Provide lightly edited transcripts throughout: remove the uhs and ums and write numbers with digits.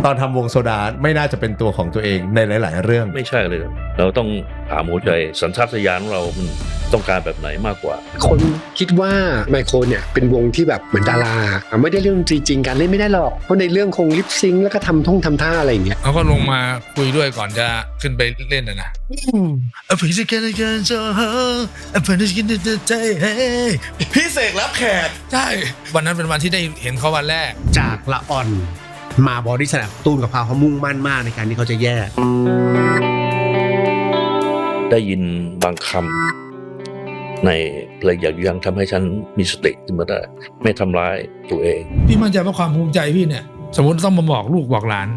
ตอนทำวงโซดาไม่น่าจะเป็นตัวของตัวเองในหลายๆเรื่องไม่ใช่เลยเราต้องถามหัวใจสัญชาตญาณของเรามันต้องการแบบไหนมากกว่าคนคิดว่าไมโครเนี่ยเป็นวงที่แบบเหมือนดาราไม่ได้เรื่องจริงๆการเล่นไม่ได้หรอกเพราะในเรื่องคงลิปซิงค์แล้วก็ทำท่าอะไรอย่างเงี้ยเขาก็ลงมาคุยด้วยก่อนจะขึ้นไปเล่นนะพี่เสกรับแขกใช่วันนั้นเป็นวันที่ได้เห็นเขาวันแรกจากละอ่อนมาบอดี้สแลมตูนกับเขามุ่งมั่นมากในการที่เขาจะแยกได้ยินบางคำในเพลงอย่างยังทำให้ฉันมีสติขึ้นมาได้ไม่ทำร้ายตัวเองพี่มั่นใจว่าความภูมิใจพี่เนี่ยสมมติต้องมาบอกลูกบอกหลาน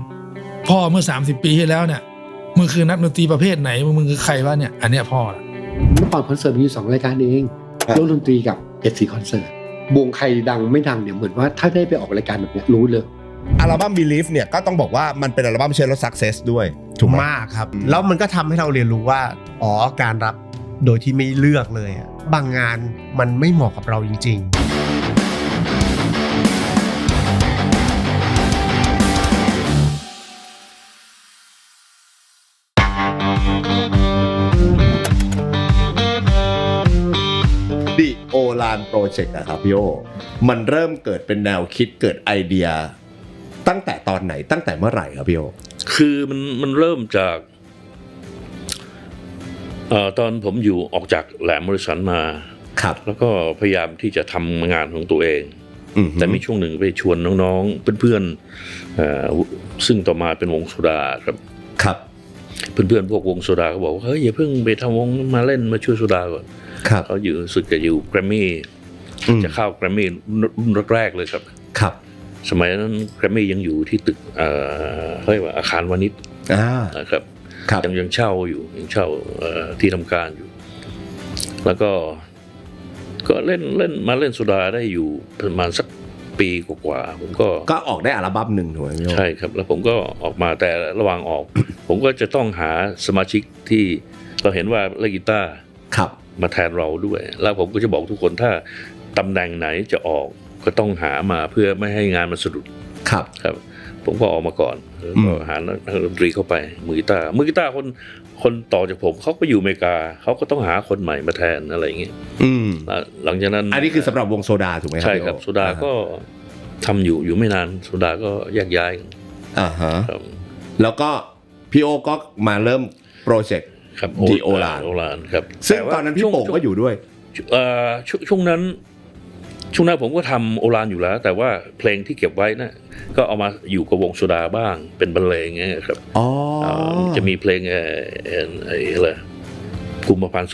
พ่อเมื่อ30 ปีที่แล้วเนี่ยมึงคือนักดนตรีประเภทไหนมึงคือใครวะเนี่ยอันเนี้ยพ่อละเมื่อก่อนคอนเสิร์ตมี2 รายการเองโลกดนตรีกับFCคอนเสิร์ตวงใครดังไม่ดังเนี่ยเหมือนว่าถ้าได้ไปออกรายการแบบนี้รู้เลยอัลบั้ม Believe เนี่ยก็ต้องบอกว่ามันเป็นอัลบั้มเชิญรถ Success ด้วยถูกไหมมากครับแล้วมันก็ทำให้เราเรียนรู้ว่าการรับโดยที่ไม่เลือกเลยบางงานมันไม่เหมาะกับเราจริงๆดิโอลานโปรเจกต์อะครับพี่โอมันเริ่มเกิดเป็นแนวคิดเกิดไอเดียตั้งแต่ตอนไหนตั้งแต่เมื่อไหร่ครับพี่โอคือมันเริ่มจากตอนผมอยู่ออกจากแหลมมอริสันมาครับแล้วก็พยายามที่จะทำงานของตัวเองแต่มีช่วงหนึ่งไปชวนน้องๆเพื่อนๆซึ่งต่อมาเป็นวงโซดาครับครับเพื่อนๆพวกวงโซดาเขาบอกว่าเฮ้ยอย่าเพิ่งไปทำวงมาเล่นมาช่วยโซดาก่อนเขาอยู่สึกจะอยู่แกรมมี่จะเข้าแกรมมี่รุ่นแรกๆเลยครับครับสมัยนั้นแกรมมี่ยังอยู่ที่ตึกเรียกว่าอาคารวานิชนะครับยังเช่าอยู่ยังเช่าที่ทำการอยู่แล้วก็เล่นมาเล่นโซดาได้อยู่ประมาณสักปีกว่าผมก็ออกได้อัลบั้มหนึ่งถูกไหมใช่ครับแล้วผมก็ออกมาแต่ระหว่างออก ผมก็จะต้องหาสมาชิกที่เราเห็นว่าเล่นกีตาร์มาแทนเราด้วยแล้วผมก็จะบอกทุกคนถ้าตำแหน่งไหนจะออกก็ต้องหามาเพื่อไม่ให้งานมันสะดุดครับผมก็ออกมาก่อนแล้วก็หานักดนตรีเข้าไปมือกีตาร์คนต่อจากผมเขาก็อยู่อเมริกาเขาก็ต้องหาคนใหม่มาแทนอะไรอย่างเงี้ยหลังจากนั้นอันนี้คือสำหรับวงโซดาถูกไหมครับใช่ครับโซดาก็ทำอยู่ไม่นานโซดาก็แยกย้ายแล้วก็พี่โอก็มาเริ่มโปรเจกต์ดิโอลานครับซึ่งตอนนั้นพี่โป่งก็อยู่ด้วยช่วงนั้นผมก็ทำโอรานอยู่แล้วแต่ว่าเพลงที่เก็บไว้นะก็เอามาอยู่กับวงโซดาบ้างเป็นบรรเลงเงี้ยครับจะมีเพลงอะไรกุมภาพันธ์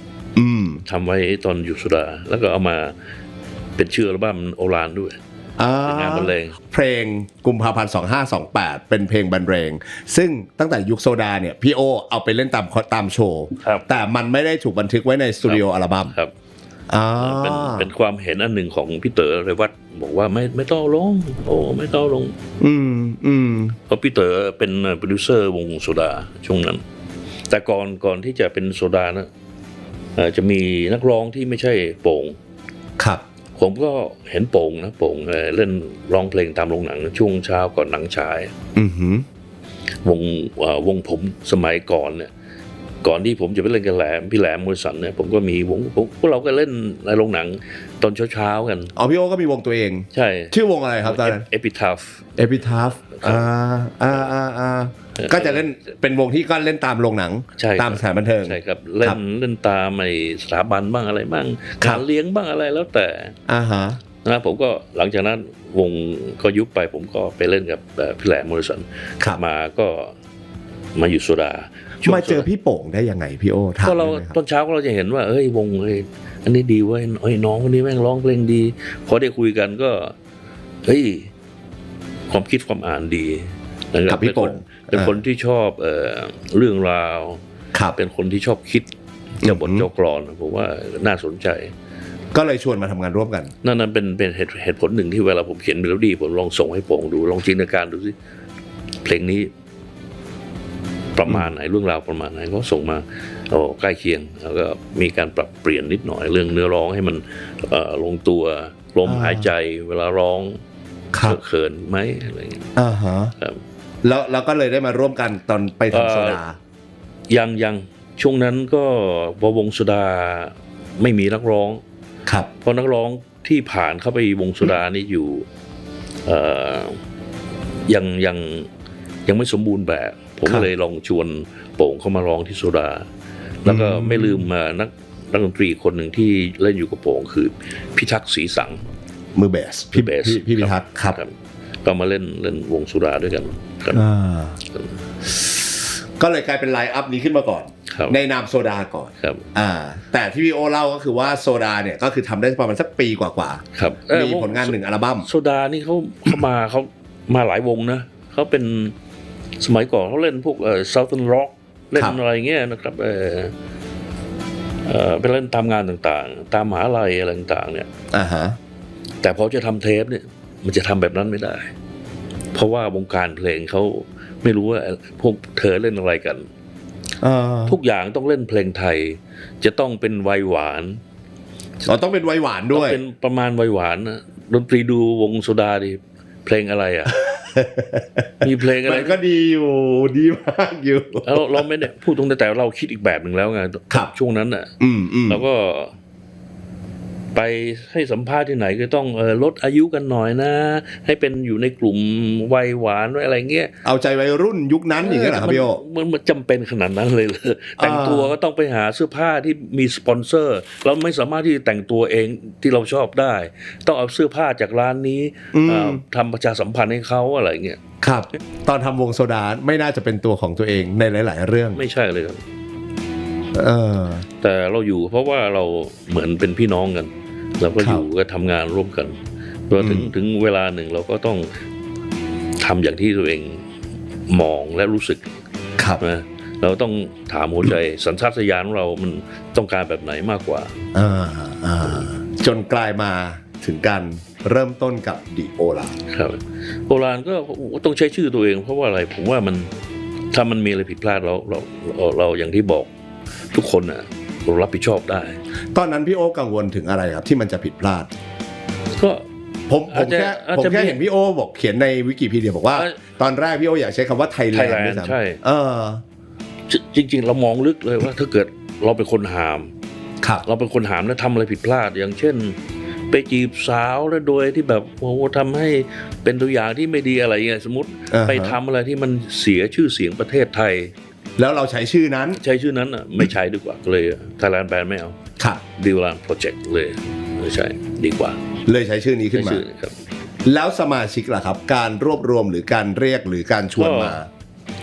2528ทำไว้ตอนอยู่โซดาแล้วก็เอามาเป็นชื่ออัลบั้มโอรานด้วยเป็นงานบรรเลงเพลงกุมภาพันธ์2528เป็นเพลงบรรเลงซึ่งตั้งแต่ยุคโซดาเนี่ยพี่โอเอาไปเล่นตามโชว์แต่มันไม่ได้ถูกบันทึกไว้ในสตูดิโออัลบั้มเป็นความเห็นอันหนึ่งของพี่เต๋อเรวัตบอกว่าไม่ต้องลงไม่ต้องลงเพราะพี่เต๋อเป็นโปรดิวเซอร์วงโซดาช่วงนั้นแต่ก่อนที่จะเป็นโซดานะจะมีนักร้องที่ไม่ใช่โป่งครับผมก็เห็นโป่งเล่นร้องเพลงตามโรงหนังช่วงเช้าก่อนหนังฉายวงผมสมัยก่อนเนี่ยก่อนที่ผมจะไปเล่นกับพี่แหลมมอริสันเนี่ยผมก็มีวงพวกเราก็เล่นในโรงหนังตอนเช้ากันพี่โอก็มีวงตัวเองใช่ชื่อวงอะไรครับตอนนั้น Epitaph ก็จะเล่นเป็นวงที่ก็เล่นตามโรงหนังตามสถานบันเทิงใช่ครับเล่นตามไอ้สถาบันบ้างอะไรบ้างงานเลี้ยงบ้างอะไรแล้วแต่นะผมก็หลังจากนั้นวงก็ยุบไปผมก็ไปเล่นกับพี่แหลมมอริสันมาก็มาอยู่โซดามาเจอพี่โป่งได้ยังไงพี่โอถามก็เราตอนเช้าก็เราจะเห็นว่าเอ้ยวงอันนี้ดีเว้ยน้องคนนี้แม่งร้องเพลงดีพอได้คุยกันก็เฮ้ยความคิดความอ่านดีนะครับพี่โป่งเป็นคนที่ชอบเรื่องราวเป็นคนที่ชอบคิดเจ้าบทเจ้ากลอนผมว่าน่าสนใจก็เลยชวนมาทำงานร่วมกันนั่นเป็นเหตุผลหนึ่งที่เวลาผมเขียนเมโลดี้ผมลองส่งให้โป่งดูลองจินตนาการดูสิเพลงนี้ประมาณไหนเรื่องราวประมาณไหนก็ส่งมาใกล้เคียงแล้วก็มีการปรับเปลี่ยนนิดหน่อยเรื่องเนื้อร้องให้มันลงตัวลมหายใจเวลาร้อง เขินไหมอะไรอย่างเงี้ย อ่าฮะ ครับ แล้วก็เลยได้มาร่วมกันตอนไปทำโซดา ยังช่วงนั้นก็พอวงโซดาไม่มีนักร้อง ครับ เพราะนักร้องที่ผ่านเข้าไปวงโซดานี่อยู่ยังไม่สมบูรณ์แบบ ผมก็เลยลองชวนโป่งเข้ามาร้องที่โซดา แล้วก็ไม่ลืมนักดนตรีคนหนึ่งที่เล่นอยู่กับโป่งคือพิทักษ์ศรีสัง มือเบส พี่เบส พี่พิทักษ์ครับ ก็มาเล่นวงโซดาด้วยกันครับ ก็เลยกลายเป็นไลน์อัพนี้ขึ้นมาก่อน ครับ ในนามโซดาก่อน ครับ แต่ที่พี่โอเล่าก็คือว่าโซดาเนี่ยก็คือทำได้ประมาณสักปีกว่า ครับ ๆมีผลงาน1อัลบั้ม โซดานี่เขามาหลายวงนะเขาเป็นสมัยก่อนเขาเล่นพวกSouthern Rock เล่นอะไรเงี้ยนะครับไปเล่นตามงานต่างๆตามมหาลัยอะไรต่างๆเนี่ย ฮะ แต่พอจะทำเทปเนี่ยมันจะทำแบบนั้นไม่ได้ เพราะว่าวงการเพลงเขาไม่รู้ว่าพวกเธอเล่นอะไรกันทุกอย่างต้องเล่นเพลงไทยจะต้องเป็นวัยหวาน ต้องเป็นวัยหวานด้วย ต้องเป็นประมาณวัยหวานนะดนตรีดูวงโซดาดิเพลงอะไรอ่ะ มีเพลงอะไร มันก็ดีอยู่ดีมากอยู่ เราไม่ได้พูดตรงแต่เราคิดอีกแบบหนึ่งแล้วไงช่วงนั้นน่ะเราก็ไปให้สัมภาษณ์ที่ไหนก็ต้องลดอายุกันหน่อยนะให้เป็นอยู่ในกลุ่มวัยหวานอะไรเงี้ยเอาใจวัยรุ่นยุคนั้นอย่างเงี้ยเหรอครับพี่โอมันจำเป็นขนาดนั้นเลยแต่งตัวก็ต้องไปหาเสื้อผ้าที่มีสปอนเซอร์เราไม่สามารถที่จะแต่งตัวเองที่เราชอบได้ต้องเอาเสื้อผ้าจากร้านนี้ทำประชาสัมพันธ์ให้เขาอะไรเงี้ยครับตอนทำวงโซดาไม่น่าจะเป็นตัวของตัวเองในหลายๆเรื่องไม่ใช่เลยครับแต่เราอยู่เพราะว่าเราเหมือนเป็นพี่น้องกันเราก็อยู่ก็ทำงานร่วมกันพอถึงเวลาหนึ่งเราก็ต้องทำอย่างที่ตัวเองมองและรู้สึกนะเราต้องถามหัวใจสัญชาตญาณของเรามันต้องการแบบไหนมากกว่าจนกลายมาถึงการเริ่มต้นกับดิโอลานครับโอลานก็ต้องใช้ชื่อตัวเองเพราะว่าอะไรผมว่ามันถ้ามันมีอะไรผิดพลาดเราอย่างที่บอกทุกคนน่ะเรารับผิดชอบได้ตอนนั้นพี่โอกังวลถึงอะไรครับที่มันจะผิดพลาดก็ผมแค่เห็นพี่โอบอกเขียนในวิกิพีเดียบอกว่าตอนแรกพี่โออยากใช้คำว่าไทยแลนด์ด้วยซ้ำใช่จริงๆเรามองลึกเลยว่าถ้าเกิดเราเป็นคนหามเราเป็นคนหามแล้วทำอะไรผิดพลาดอย่างเช่นไปจีบสาวแล้วโดยที่แบบโอ้ทำให้เป็นตัวอย่างที่ไม่ดีอะไรเงี้ยสมมติไปทำอะไรที่มันเสียชื่อเสียงประเทศไทยแล้วเราใช้ชื่อนั้นอ่ะไม่ใช้ดีกว่าเลย Thailand Band ไม่เอาดิวลานโปรเจกต์เลยไม่ใช่ดีกว่าเลยใช้ชื่อนี้ขึ้นมาแล้วสมาชิกล่ะครับการรวบรวมหรือการเรียกหรือการชวนมา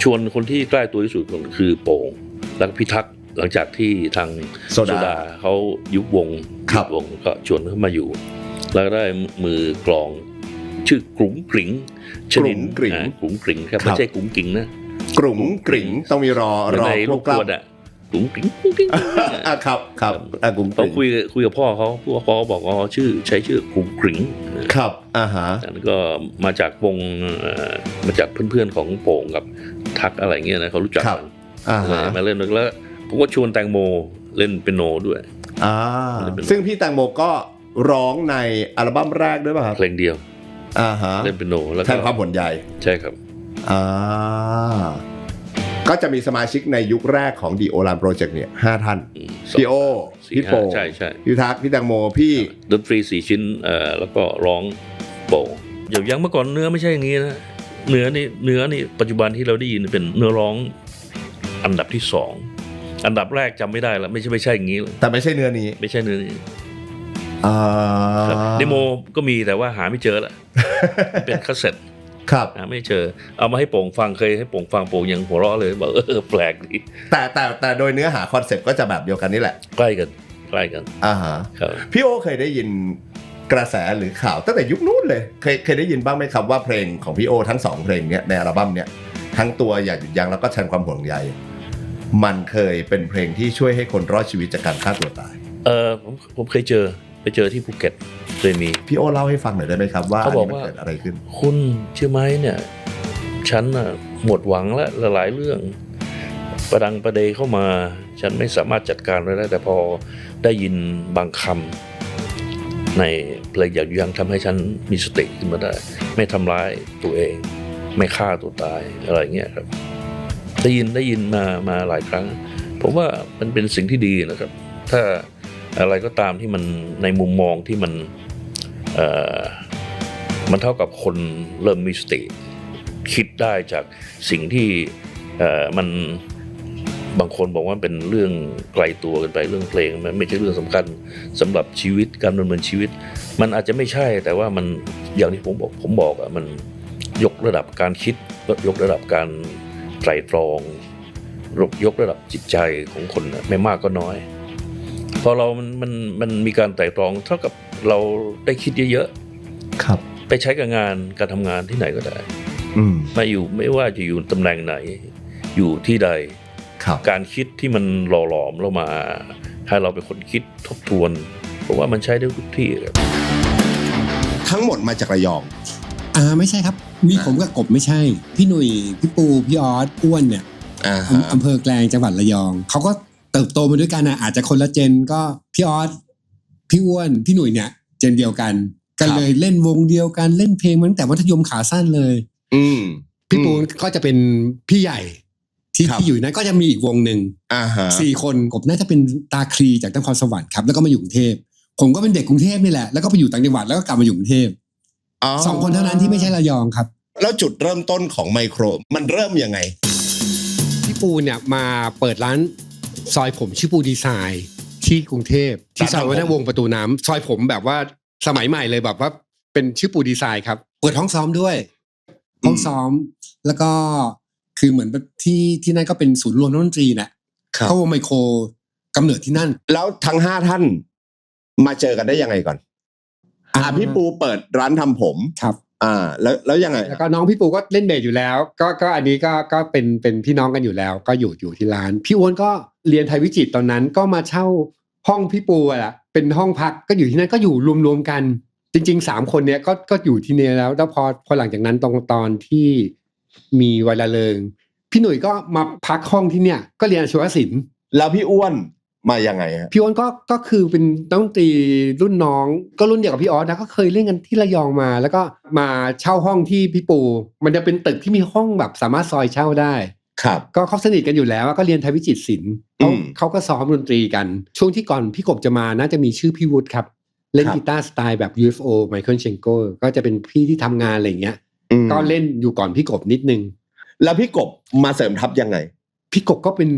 ชวนคนที่ใกล้ตัวที่สุดคือโป่งแล้วก็พิทักษ์หลังจากที่ทางโซดาเขายุบวงก็ชวนเขามาอยู่แล้วก็ได้มือกลองชื่อกลุ่มกริ่งชนินกลุ่มกริ่งครับไม่ใช่กลุ่มกิ่งนะกลุ่มกริ่งต้องมีรอพวกกล้ากลุ่มกริ่งครับกลุ่มต้องคุยกับพ่อเขาบอกว่าใช้ชื่อกลุ่มกริ่งครับแล้วก็มาจากวงมาจากเพื่อนๆของโป่งกับทักอะไรเงี้ยนะเขารู้จักกันมาเล่นแล้วผมก็ชวนแตงโมเล่นเปียโนด้วยซึ่งพี่แตงโมก็ร้องในอัลบั้มแรกด้วยป่ะครับเพลงเดียวเล่นเปียโนแล้วแทนความห่วงใยใช่ครับก็จะมีสมาชิกในยุคแรกของ The Olan Project เนี่ย5ท่านพี่โอพี่โป่งพี่ทักพี่แตงโมพี่ดนตรี4ชิ้นแล้วก็ร้องโป่งอย่างเมื่อก่อนเนื้อไม่ใช่อย่างนี้นะเนื้อนี่ปัจจุบันที่เราได้ยินเป็นเนื้อร้องอันดับที่2อันดับแรกจำไม่ได้แล้วไม่ใช่อย่างนี้แต่ไม่ใช่เนื้อนี้ไม่ใช่เนื้อนี้เดโมก็มีแต่ว่าหาไม่เจอละเป็นคาสเซ็ตไม่เจอเอามาให้โป่งฟังเคยให้โป่งฟังโป่งยังหัวเราะเลยบอกแปลกดีแต่โดยเนื้อหาคอนเซ็ปต์ก็จะแบบเดียวกันนี่แหละใกล้กันพี่โอเคยได้ยินกระแสหรือข่าวตั้งแต่ยุคนู้นเลยเคยได้ยินบ้างไหมครับว่าเพลงของพี่โอทั้ง2เพลงเนี้ยในอัลบั้มเนี้ยทั้งตัวอย่าหยุดยั้งแล้วก็แทนความห่วงใยมันเคยเป็นเพลงที่ช่วยให้คนรอดชีวิตจากการฆ่าตัวตายผมเคยเจอที่ภูเก็ตเคยมีพี่โอเล่าให้ฟังหน่อยได้ไหมครับว่าเขาบอกว่าเกิดอะไรขึ้นคุณเชื่อไหมเนี่ยฉันน่ะหมดหวังแล้วหลายเรื่องประดังประเดเข้ามาฉันไม่สามารถจัดการได้แต่พอได้ยินบางค ในเพลงอยากอยู่ยังทำให้ฉันมีสติขึ้นมาได้ไม่ทำร้ายตัวเองไม่ฆ่าตัวตายอะไรเงี้ยครับได้ยินมาหลายครั้งผมว่ามันเป็นสิ่งที่ดีนะครับถ้าอะไรก็ตามที่มันในมุมมองที่มันเท่ากับคนเริ่มมีสติคิดได้จากสิ่งที่มันบางคนบอกว่าเป็นเรื่องไกลตัวกันไปเรื่องเพลงมันไม่ใช่เรื่องสำคัญสำหรับชีวิตการดำเนินชีวิตมันอาจจะไม่ใช่แต่ว่ามันอย่างที่ผมบอกอะมันยกระดับการคิดยกระดับการไตร่ตรองยกระดับจิตใจของคนไม่มากก็น้อยพอเรามันมีการไตร่ตรองเท่ากับเราได้คิดเยอะๆครับไปใช้กับงานการทำงานที่ไหนก็ได้ไม่ว่าจะอยู่ตำแหน่งไหนอยู่ที่ใดการคิดที่มันหล่อหลอมเรามาให้เราเป็นคนคิดทบทวนเพราะว่ามันใช้ได้ทุกที่ครับทั้งหมดมาจากระยองไม่ใช่ครับมีผมกับกบไม่ใช่พี่หนุ่ยพี่ปูพี่ออสอ้วนเนี่ยอำเภอแกลงจังหวัดระยองเขาก็เติบโตมาด้วยกันอาจจะคนละเจนก็พี่ออสพี่อ้วนพี่หนุ่ยเนี่ยเจนเดียวกันเลยเล่นวงเดียวกันเล่นเพลงมาตั้งแต่มัธยมขาสั้นเลยพี่ปูก็จะเป็นพี่ใหญ่ที่อยู่นั้นก็จะมีอีกวงหนึ่ง4 คนกบน่าจะเป็นตาคลีจากนครสวรรค์ครับแล้วก็มาอยู่กรุงเทพผมก็เป็นเด็กกรุงเทพนี่แหละแล้วก็ไปอยู่ต่างจังหวัดแล้วก็กลับมาอยู่กรุงเทพ2 คนเท่านั้นที่ไม่ใช่ระยองครับแล้วจุดเริ่มต้นของไมโครมันเริ่มยังไงพี่ปูเนี่ยมาเปิดร้านซอยผมชื่อปูดีไซน์ที่กรุงเทพที่ซอยวัฒนวงศ์ประตูน้ำซอยผมแบบว่าสมัยใหม่เลยแบบว่าเป็นชื่อปูดีไซน์ครับเปิดห้องซ้อมด้วยห้องซ้อมแล้วก็คือเหมือนที่นั่นก็เป็นศูนย์รวมดนตรีนะเขาวงไมโครกำเนิดที่นั่นแล้วทั้ง5ท่านมาเจอกันได้ยังไงก่อนพี่ปูเปิดร้านทำผมครับแล้วยังไงแล้วก็น้องพี่ปูก็เล่นเบสอยู่แล้วก็อันนี้ก็เป็นพี่น้องกันอยู่แล้วก็อยู่ที่ร้านพี่อ้วนก็เรียนไทยวิจิตรตอนนั้นก็มาเช่าห้องพี่ปูอ่ะเป็นห้องพักก็อยู่ที่นั่นก็อยู่รวมๆกันจริงๆ3 คนเนี้ยก็อยู่ที่นี่แล้วพอหลังจากนั้นตอนที่มีวัยละเริงพี่หนุ่ยก็มาพักห้องที่เนี่ยก็เรียนอาชีวศิลป์แล้วพี่อ้วนมายังไงฮะพี่อ้วนก็คือเป็นนักดนตรีรุ่นน้องก็รุ่นเดียวกับพี่ออสนะก็เคยเล่นกันที่ระยองมาแล้วก็มาเช่าห้องที่พี่ปูมันจะเป็นตึกที่มีห้องแบบสามารถซอยเช่าได้ครับก็เขาสนิทกันอยู่แล้วก็เรียนไทยวิจิตรศิลป์เขาก็ซ้อมดนตรีกันช่วงที่ก่อนพี่กบจะมาน่าจะมีชื่อพี่วุฒิครับเล่นกีตาร์สไตล์แบบ UFO ไมเคิลเชนโกก็จะเป็นพี่ที่ทำงานอะไรอย่างเงี้ยก็เล่นอยู่ก่อนพี่กบนิดนึงแล้วพี่กบมาเสริมทัพยังไงพี่กบก็เป็น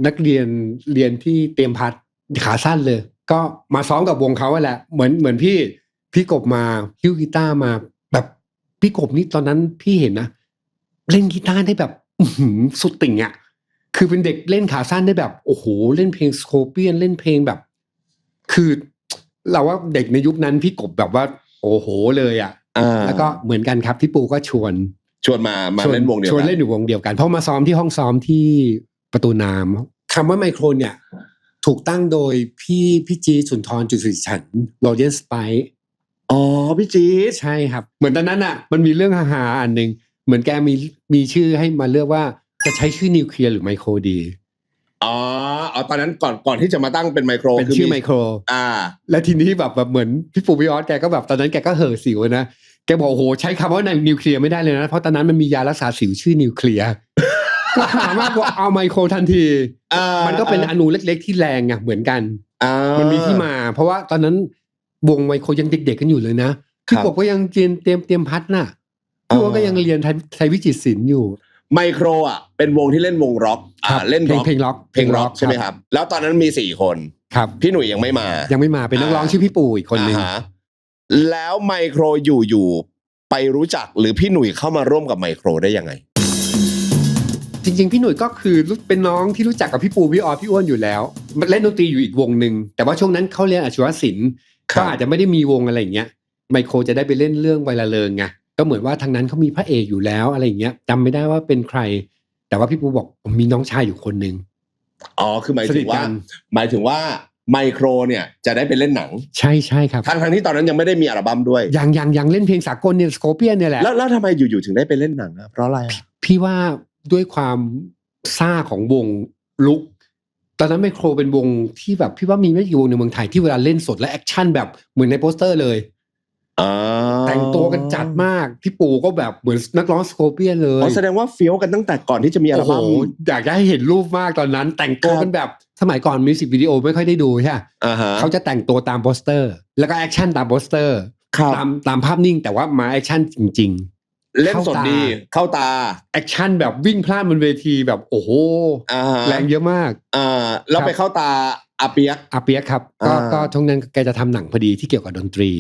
นักเรียนที่เตรียมพัดขาสั้นเลยก็มาซ้อมกับวงเขาแหละเหมือนพี่กบมาฮิ้วกีตาร์มาแบบพี่กบนี่ตอนนั้นพี่เห็นนะเล่นกีตาร์ได้แบบสุดติ่งอ่ะคือเป็นเด็กเล่นขาสั้นได้แบบโอ้โหเล่นเพลงสโคเปียนเล่นเพลงแบบคือเราว่าเด็กในยุคนั้นพี่กบแบบว่าโอ้โหเลยอ่ะแล้วก็เหมือนกันครับพี่ปูก็ชวนมาเล่นวงเดียวกันชวนเล่นอยู่วงเดียวกันเพราะมาซ้อมที่ห้องซ้อมที่ประตูน้ำคำว่าไมโครเนี่ยถูกตั้งโดยพี่จีสุนทรจุสิฉันโรเจนสไปซ์พี่จีใช่ครับเหมือนตอนนั้นอ่ะมันมีเรื่องฮาๆอันนึงเหมือนแกมีชื่อให้มาเลือกว่าจะใช้ชื่อนิวเคลียร์หรือไมโครดีตอนนั้นก่อนที่จะมาตั้งเป็นไมโครเป็นชื่อไมโครและทีนี้แบบเหมือนพี่ปูพี่ออสแกก็แบบตอนนั้นแกก็เห่อสิวนะแกบอกโอ้โหใช้คำว่านิวเคลียร์ไม่ได้เลยนะเพราะตอนนั้นมันมียารักษาสิวชื่อนิวเคลียร์ก็หามากกว่าเอาไมโครทันทีมันก็เป็นอนูเล็กๆที่แรงอ่ะเหมือนกันมันมีที่มาเพราะว่าตอนนั้นวงไมโครยังเด็กๆกันอยู่เลยนะพี่กบก็ยังเตรียมพัดน่ะพี่ก็ยังเรียนไทยวิจิตรศิลป์อยู่ไมโครอ่ะเป็นวงที่เล่นวงร็อกเล่นเพลงร็อกใช่ไหมครับแล้วตอนนั้นมี4 คนครับพี่หนุ่ยยังไม่มาเป็นนักร้องชื่อพี่ปูอีกคนนึงแล้วไมโครอยู่ไปรู้จักหรือพี่หนุ่ยเข้ามาร่วมกับไมโครได้ยังไงจริงๆพี่หนุ่ยก็คือเป็นน้องที่รู้จักกับพี่ปูพี่ออสพี่อ้วนอยู่แล้วเล่นดนตรีอยู่อีกวงนึงแต่ว่าช่วงนั้นเขาเรียนอาชีวศิลป์ก็อาจจะไม่ได้มีวงอะไรอย่างเงี้ยไมโครจะได้ไปเล่นเรื่องไวละเริงไงก็เหมือนว่าทางนั้นเขามีพระเอกอยู่แล้วอะไรอย่างเงี้ยจำไม่ได้ว่าเป็นใครแต่ว่าพี่ปูบอกผมมีน้องชายอยู่คนนึงคือหมายถึงว่าไมโครเนี่ยจะได้ไปเล่นหนังใช่ครับทั้งที่ตอนนั้นยังไม่ได้มีอัลบั้มด้วยยังเล่นเพลงสากลเนี่ยสโคเปียนเนี่ยแหละแล้วทำไมอยู่ๆถึงได้ไปเล่นหนังเพราะอะไรพี่ว่าด้วยความซ่าของวงลุก ตอนนั้นไมโครเป็นวงที่แบบพี่ว่ามีไม่กี่วงในเมืองไทยที่เวลาเล่นสดและแอคชั่นแบบเหมือนในโปสเตอร์เลยแต่งตัวกันจัดมากพี่ปู่ก็แบบเหมือนนักร้องสโคเปียนเลยแสดงว่าเฟี้ยวกันตั้งแต่ก่อนที่จะมีอัลบั้มอยากจะให้เห็นรูปมากตอนนั้นแต่งตัวกันแบบสมัยก่อนมิวสิกวิดีโอไม่ค่อยได้ดูใช่ไหมเขาจะแต่งตัวตามโปสเตอร์แล้วก็แอคชั่นตามโปสเตอร์ตามภาพนิ่งแต่ว่ามาแอคชั่นจริงๆเล่นสดดีเข้าตาแอคชั่นแบบวิ่งพล่านบนเวทีแบบโอ้โหแรงเยอะมากแล้วไปเข้าตาอาเปียกครับก็ทั้งนั้นแกจะทำหนังพอดีที่เกี่ยวกับดนตรี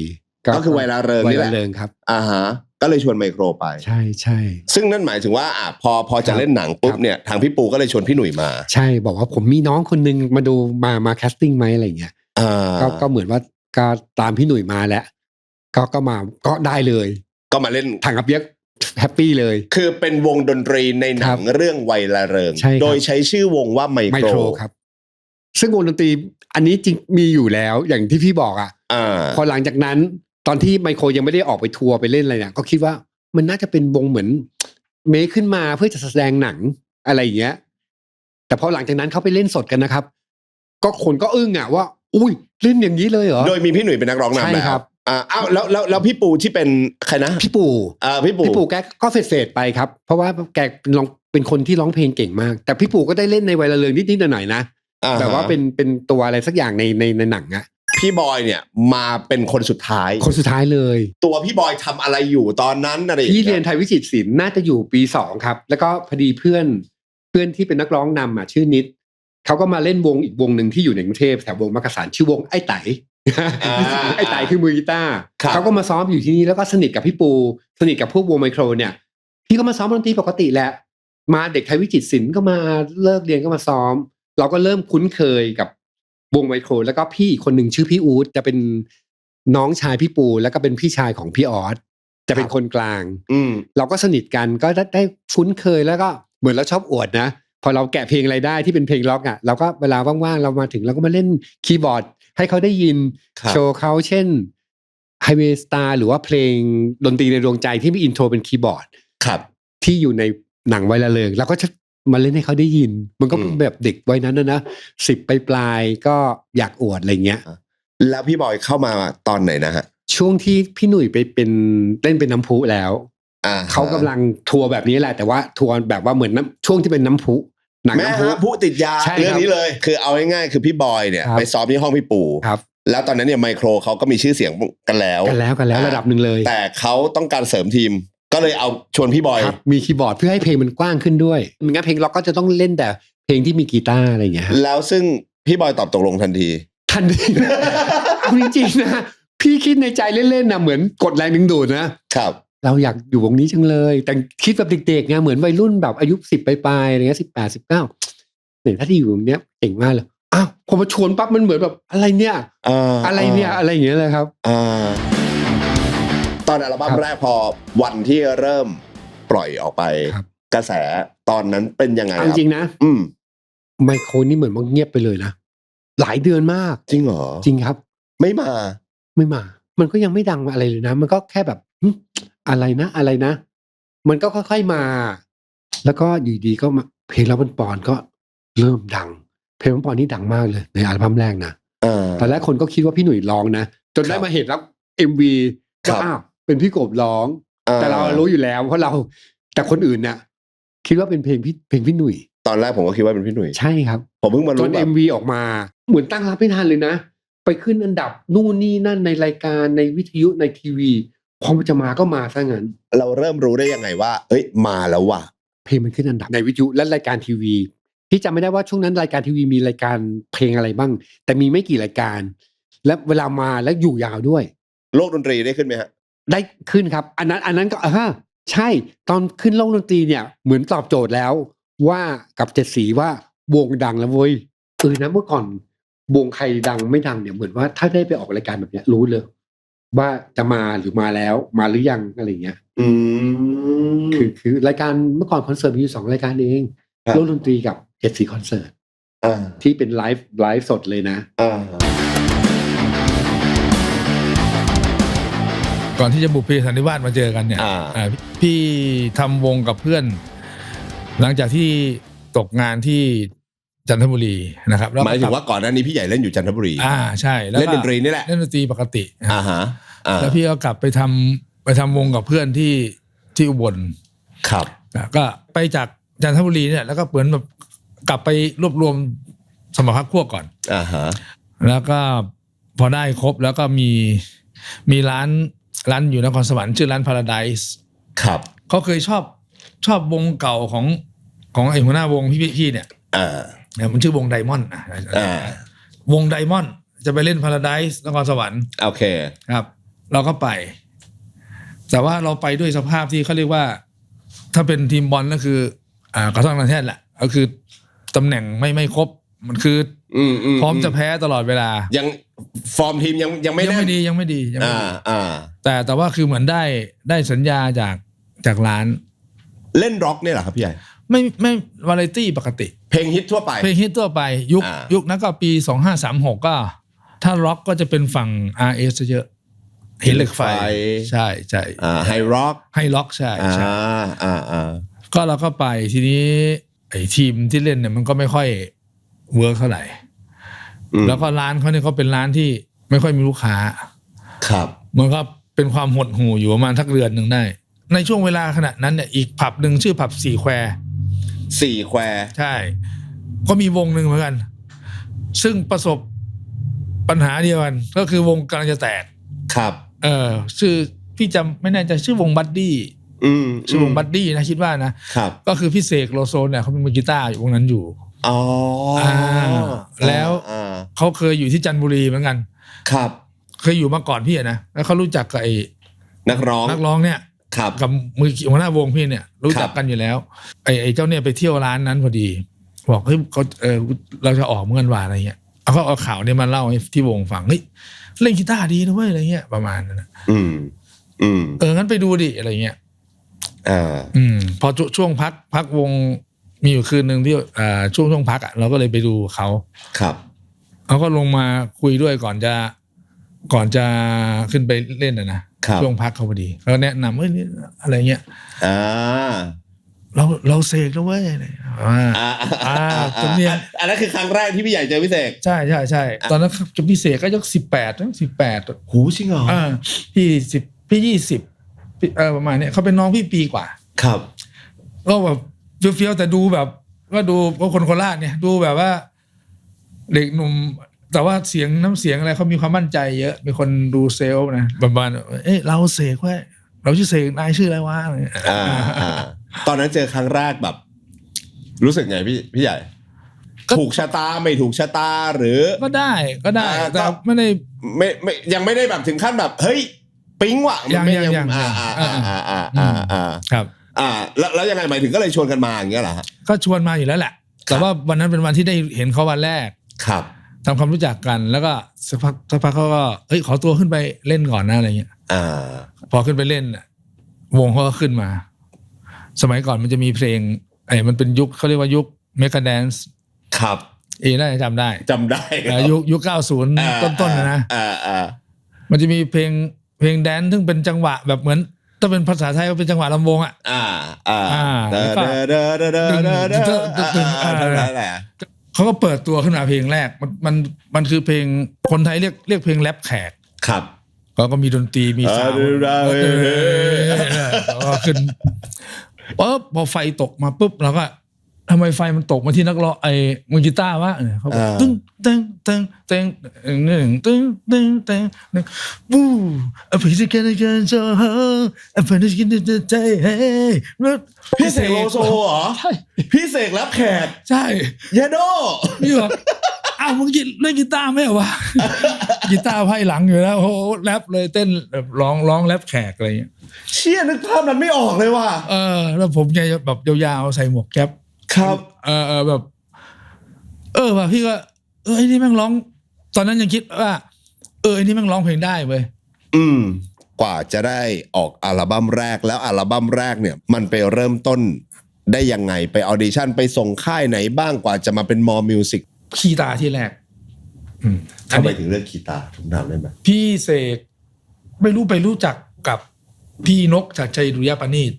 ก็คือไวลาเริงนี่แหละครับก็เลยชวนไมโครไปใช่ซึ่งนั่นหมายถึงว่าพอจะเล่นหนังปุ๊บเนี่ยทางพี่ปูก็เลยชวนพี่หนุ่ยมาใช่บอกว่าผมมีน้องคนนึงมาดูมาแคสติ้งไหมอะไรอย่างเงี้ยก็เหมือนว่าก็ตามพี่หนุ่ยมาแล้วก็มาก็ได้เลยก็มาเล่นทางอาเปียกแฮปปี้เลยคือเป็นวงดนตรีในหนังเรื่องไวลาเริงโดยใช้ชื่อวงว่าไมโครครับซึ่งวงดนตรีอันนี้จริงมีอยู่แล้วอย่างที่พี่บอกพอหลังจากนั้นตอนที่ไมโครยังไม่ได้ออกไปทัวร์ไปเล่นอะไรเนี่ยก็คิดว่ามันน่าจะเป็นวงเหมือนเมคขึ้นมาเพื่อจะแสดงหนังอะไรอย่างเงี้ยแต่พอหลังจากนั้นเขาไปเล่นสดกันนะครับก็คนก็อึ้งว่าอุ้ยเล่นอย่างนี้เลยเหรอโดยมีพี่หนุ่ยเป็นนักร้องนำแล้วแล้วพี่ปูที่เป็นใครนะพี่ปูแกก็เฟดไปครับเพราะว่าแกเป็นคนที่ร้องเพลงเก่งมากแต่พี่ปูก็ได้เล่นในไวลาเริงนิดๆหน่อยๆนะแบบว่าเป็นตัวอะไรสักอย่างในหนังพี่บอยเนี่ยมาเป็นคนสุดท้ายเลยตัวพี่บอยทำอะไรอยู่ตอนนั้นอะไรพี่เรียนไทยวิจิตรศิลป์น่าจะอยู่ปี2ครับแล้วก็พอดีเพื่อนที่เป็นนักร้องนำชื่อนิดเขาก็มาเล่นวงอีกวงหนึ่งที่อยู่ในกรุงเทพแถววงมักกะสันชื่อวงไอ้ไต๋ไอ้ไต๋คือมือกีตาร์เขาก็มาซ้อมอยู่ที่นี่แล้วก็สนิทกับพี่ปูสนิทกับพวกวงไมโครเนี่ยพี่ก็มาซ้อมดนตรีปกติแหละมาเด็กไทยวิจิตรศิลป์ก็มาเลิกเรียนก็มาซ้อมเราก็เริ่มคุ้นเคยกับวงไมโครแล้วก็พี่คนหนึ่งชื่อพี่อู๊ดจะเป็นน้องชายพี่ปูแล้วก็เป็นพี่ชายของพี่ออสจะเป็นคนกลางเราก็สนิทกันก็ได้คุ้นเคยแล้วก็เหมือนเราชอบอวดนะพอเราแกะเพลงอะไรได้ที่เป็นเพลงล็อกเราก็เวลาว่างๆเรามาถึงเราก็มาเล่นคีย์บอร์ดให้เขาได้ยินโชว์เขาเช่น Highway Star หรือว่าเพลงดนตรีในดวงใจที่มีอินโทรเป็นคีย์บอร์ดที่อยู่ในหนังไวลาเริงเราก็จะมาเล่นให้เขาได้ยินมันก็แบบเด็กวัยนั้นนะ10ปลายก็อยากอวดอะไรเงี้ยแล้วพี่บอยเข้ามาตอนไหนนะฮะช่วงที่พี่หนุ่ยไปเป็นเล่นเป็นน้ำพุแล้วเขากำลังทัวร์แบบนี้แหละแต่ว่าทัวร์แบบว่าเหมือนช่วงที่เป็นน้ำพุหนังน้ำพุติดยาเรื่องนี้เลยคือเอาง่ายๆคือพี่บอยเนี่ยไปซ้อมที่ห้องพี่ปู่แล้วตอนนั้นเนี่ยไมโครเขาก็มีชื่อเสียงกันแล้วระดับหนึ่งเลยแต่เขาต้องการเสริมทีมก็เลยเอาชวนพี่บอยมีคีย์บอร์ดเพื่อให้เพลงมันกว้างขึ้นด้วยไม่งั้นเพลงล็อกก็จะต้องเล่นแต่เพลงที่มีกีตาร์อะไรอย่างเงี้ยแล้วซึ่งพี่บอยตอบตกลงทันทีจริงๆนะพี่คิดในใจเล่นๆนะเหมือนกดแรงดึงดูดนะครับเราอยากอยู่วงนี้จังเลยแต่คิดแบบเด็กๆไงเหมือนวัยรุ่นแบบอายุ10ปลายๆอะไรเงี้ย18 19เนี่ยถ้าที่อยู่ตรงเนี้ยเก่งมากเลยอ้าวพอมาชวนปั๊บมันเหมือนแบบอะไรเนี่ยอะไรเนี่ยอะไรอย่างเงี้ยเลยครับตอนอัลบั้มแรกพอวันที่เริ่มปล่อยออกไปกระแสตอนนั้นเป็นยังไงจริงๆนะไมโครนี่เหมือนมันเงียบไปเลยนะหลายเดือนมากจริงเหรอจริงครับไม่มามันก็ยังไม่ดังอะไรเลยนะมันก็แค่แบบอะไรนะมันก็ค่อยๆมาแล้วก็อยู่ดีก็มาเพลงรักบนปอนก็เริ่มดังเพลงรักบนปอนนี่ดังมากเลยในอัลบั้มแรกนะตอนแรกคนก็คิดว่าพี่หนุ่ยร้องนะจนได้มาเห็นแล้ว MV ก็อ้าวเป็นพี่กบร้องแต่เรารู้อยู่แล้วเพราะเราแต่คนอื่นเนี่ยคิดว่าเป็นเพลงพี่หนุ่ยตอนแรกผมก็คิดว่าเป็นพี่หนุ่ยใช่ครับผมเพิ่งมารู้จน MV ออกมาเหมือนตั้งรับไม่ทันเลยนะไปขึ้นอันดับนู่นนี่นั่นในรายการในวิทยุในทีวีพอมันจะมาก็มาซะงั้นเราเริ่มรู้ได้ยังไงว่าเอ้ยมาแล้วว่ะเพลงมันขึ้นอันดับในวิทยุและรายการทีวีพี่จำไม่ได้ว่าช่วงนั้นรายการทีวีมีรายการเพลงอะไรบ้างแต่มีไม่กี่รายการและเวลามาแล้วอยู่ยาวด้วยโลกดนตรีได้ขึ้นไหมฮะได้ขึ้นครับอันนั้นก็ใช่ตอนขึ้นโลกดนตรีเนี่ยเหมือนตอบโจทย์แล้วว่ากับเจ็ดสีว่าวงดังแล้วเว้ยนะเมื่อก่อนวงใครดังไม่ดังเนี่ยเหมือนว่าถ้าได้ไปออกรายการแบบเนี้ยรู้เลยว่าจะมาหรือมาแล้วมาหรือยังอะไรเงี้ยคือรายการเมื่อก่อนคอนเสิร์ตมีอยู่2รายการเองโลกดนตรีกับเจ็ดสีคอนเสิร์ตที่เป็นไลฟ์สดเลยนะก่อนที่จะบุพเพสันนิวาสมาเจอกันเนี่ยพี่ทำวงกับเพื่อนหลังจากที่ตกงานที่ จันทบุรีนะครับ หมายถึงว่าก่อนหน้านี้พี่ใหญ่เล่นอยู่จันทบุรี ใช่แล้ว เล่นดนตรีนี่แหละ เล่นดนตรีปกติ ฮะแล้วพี่ก็กลับไปทำวงกับเพื่อนที่อุบล ครับ ก็ไปจากจันทบุรีเนี่ยแล้วก็เหมือนแบบกลับไปรวบรวมสมรรถพวกก่อนแล้วก็พอได้ครบแล้วก็มีร้านอยู่นครสวรรค์ชื่อร้าน Paradise ครับเขาเคยชอบวงเก่าของไอ้หัวหน้าวงพี่เนี่ยมันชื่อวงไดมอนด์วงไดมอนด์จะไปเล่น Paradise นครสวรรค์โอเคครับเราก็ไปแต่ว่าเราไปด้วยสภาพที่เขาเรียกว่าถ้าเป็นทีมบอลก็คือกระท่อนกระแท่นแหละก็คือตำแหน่งไม่ครบมันคือพร้อมจะแพ้ตลอดเวลายังฟอร์มทีมยังไม่ดียังไม่ดีแต่ว่าคือเหมือนได้สัญญาจากร้านเล่นร็อกเนี่ยเหรอครับพี่ใหญ่ไม่วาไรตี้ปกติเพลงฮิตทั่วไปยุคนั้นก็ปี2536ก็ถ้าร็อกก็จะเป็นฝั่ง RS เยอะเห็นเหล็กไฟใช่ไฮร็อกใช่ก็เราก็ไปทีนี้ไอ้ทีมที่เล่นเนี่ยมันก็ไม่ค่อยเวิร์กเท่าไหร่แล้วก็ร้านเขาเนี่ยเขาเป็นร้านที่ไม่ค่อยมีลูกค้าครับมันก็เป็นความหดหู่อยู่ประมาณทักเดือนหนึ่งได้ในช่วงเวลาขณะนั้นเนี่ยอีกผับหนึ่งชื่อผับ4 แควใช่ก็มีวงหนึ่งเหมือนกันซึ่งประสบปัญหาเดียวกันก็คือวงกำลังจะแตกครับชื่อพี่จำไม่แน่ใจชื่อวงบัดดี้ชื่อวงบัดดี้นะคิดว่านะครับก็คือพี่เสกโลโซเนี่ยเขาเป็นมือกีตาร์อยู่วงนั้นอยู่แล้วเขาเคยอยู่ที่จันทบุรีเหมือนกันครับเคยอยู่มาก่อนพี่นะแล้วเขารู้จักกับไอ้นักร้องเนี่ยกับมือหัวหน้าวงพี่เนี่ยรู้จักกันอยู่แล้วไอ้เจ้าเนี่ยไปเที่ยวร้านนั้นพอดีบอกเฮ้ยเขาเราจะออกเมื่อวันวานอะไรเงี้ยเอาข่าวเนี่ยมาเล่าให้ที่วงฟังเฮ้ยเล่นกีตาร์ดีนะเว้ยอะไรเงี้ยประมาณนั้นนะงั้นไปดูดิอะไรเงี้ยพอช่วงพักวงมีอยู่คืนหนึ่งที่ช่วงพักเราก็เลยไปดูเขาครับเขาก็ลงมาคุยด้วยก่อนจะขึ้นไปเล่นนะช่วงพักเขาพอดีเขาแนะนำอะไรเงี้ยเราเสกแล้วเว้ยตรงเนี้ยอันนั้นคือครั้งแรกที่พี่ใหญ่เจอพี่เสกใช่ตอนนั้นกับพี่เสกก็ยก18หูจริงเหรอพี่20ประมาณนี้เขาเป็นน้องพี่ปีกว่าครับก็แบบเฟี้ยวแต่ดูแบบก็ดูว่าคนโคราชเนี่ยดูแบบว่าเด็กหนุ่มแต่ว่าน้ำเสียงอะไรเขามีความมั่นใจเยอะมีคนดูเซลล์นะประมาณเราเสกไว้เราชื่อเสกนายชื่ออะไรวะตอนนั้นเจอครั้งแรกแบบรู้สึกไงพี่ใหญ่ถูกชะตาไม่ถูกชะตาหรือก็ได้แต่ไม่ได้ยังไม่ได้แบบถึงขั้นแบบเฮ้ยปิ๊งว่ะยังครับแล้วยังไงหมายถึงก็เลยชวนกันมาอย่างเงี้ยเหรอฮะก็ชวนมาอยู่แล้วแหละแต่ว่าวันนั้นเป็นวันที่ได้เห็นเขาวันแรกครับทำความรู้จักกันแล้วก็สักพักเขาก็ขอตัวขึ้นไปเล่นก่อนนะอะไรเงี้ยพอขึ้นไปเล่นวงเขาก็ขึ้นมาสมัยก่อนมันจะมีเพลงมันเป็นยุคเขาเรียกว่ายุคเมกาแดนซ์ครับน่าจะจำได้ยุค90ต้นๆนะมันจะมีเพลงแดนซ์ซึ่งเป็นจังหวะแบบเหมือนถ้าเป็นภาษาไทยก็เป็นจังหวะลำวงเขาก็เปิดตัวขึ้นมาเพลงแรกมันคือเพลงคนไทยเรียกเพลงแรปแขกครับก็มีดนตรีมีซาวด์ก็ขึ้นปุ๊บพอไฟตกมาปุ๊บเราก็ทำไมไฟมันตกมาที่นักร้องมือกีตาร์วะเขาบอกตึ้งวู้พี่จะกันกันโซ่พี่จะกินใจพี่เสกโลโซเหรอใช่พี่เสกแรปแขกใช่เยโดพี่บอกมึงเล่นกีตาร์ไหมวะกีตาร์ไพ่หลังอยู่แล้วโหแรปเลยเต้นแบบร้องแรปแขกอะไรอย่างเงี้ยเชี่ยนึกภาพนั้นไม่ออกเลยว่ะแล้วผมไงแบบยาวๆใส่หมวกแก๊ปครับแบบว่ะพี่ก็ไอ้นี่แม่งร้องตอนนั้นยังคิดว่าไอ้นี่แม่งร้องเพลงได้เว้ยกว่าจะได้ออกอัลบั้มแรกแล้วอัลบั้มแรกเนี่ยมันไปเริ่มต้นได้ยังไงไปออดิชั่นไปส่งค่ายไหนบ้างกว่าจะมาเป็นมอมิวสิกคีตาที่แรกทำไมถึงเลือกคีตาทุกนามได้ไหมพี่เสกไม่รู้ไปรู้จักกับพี่นกจากชัยดุริยปณีต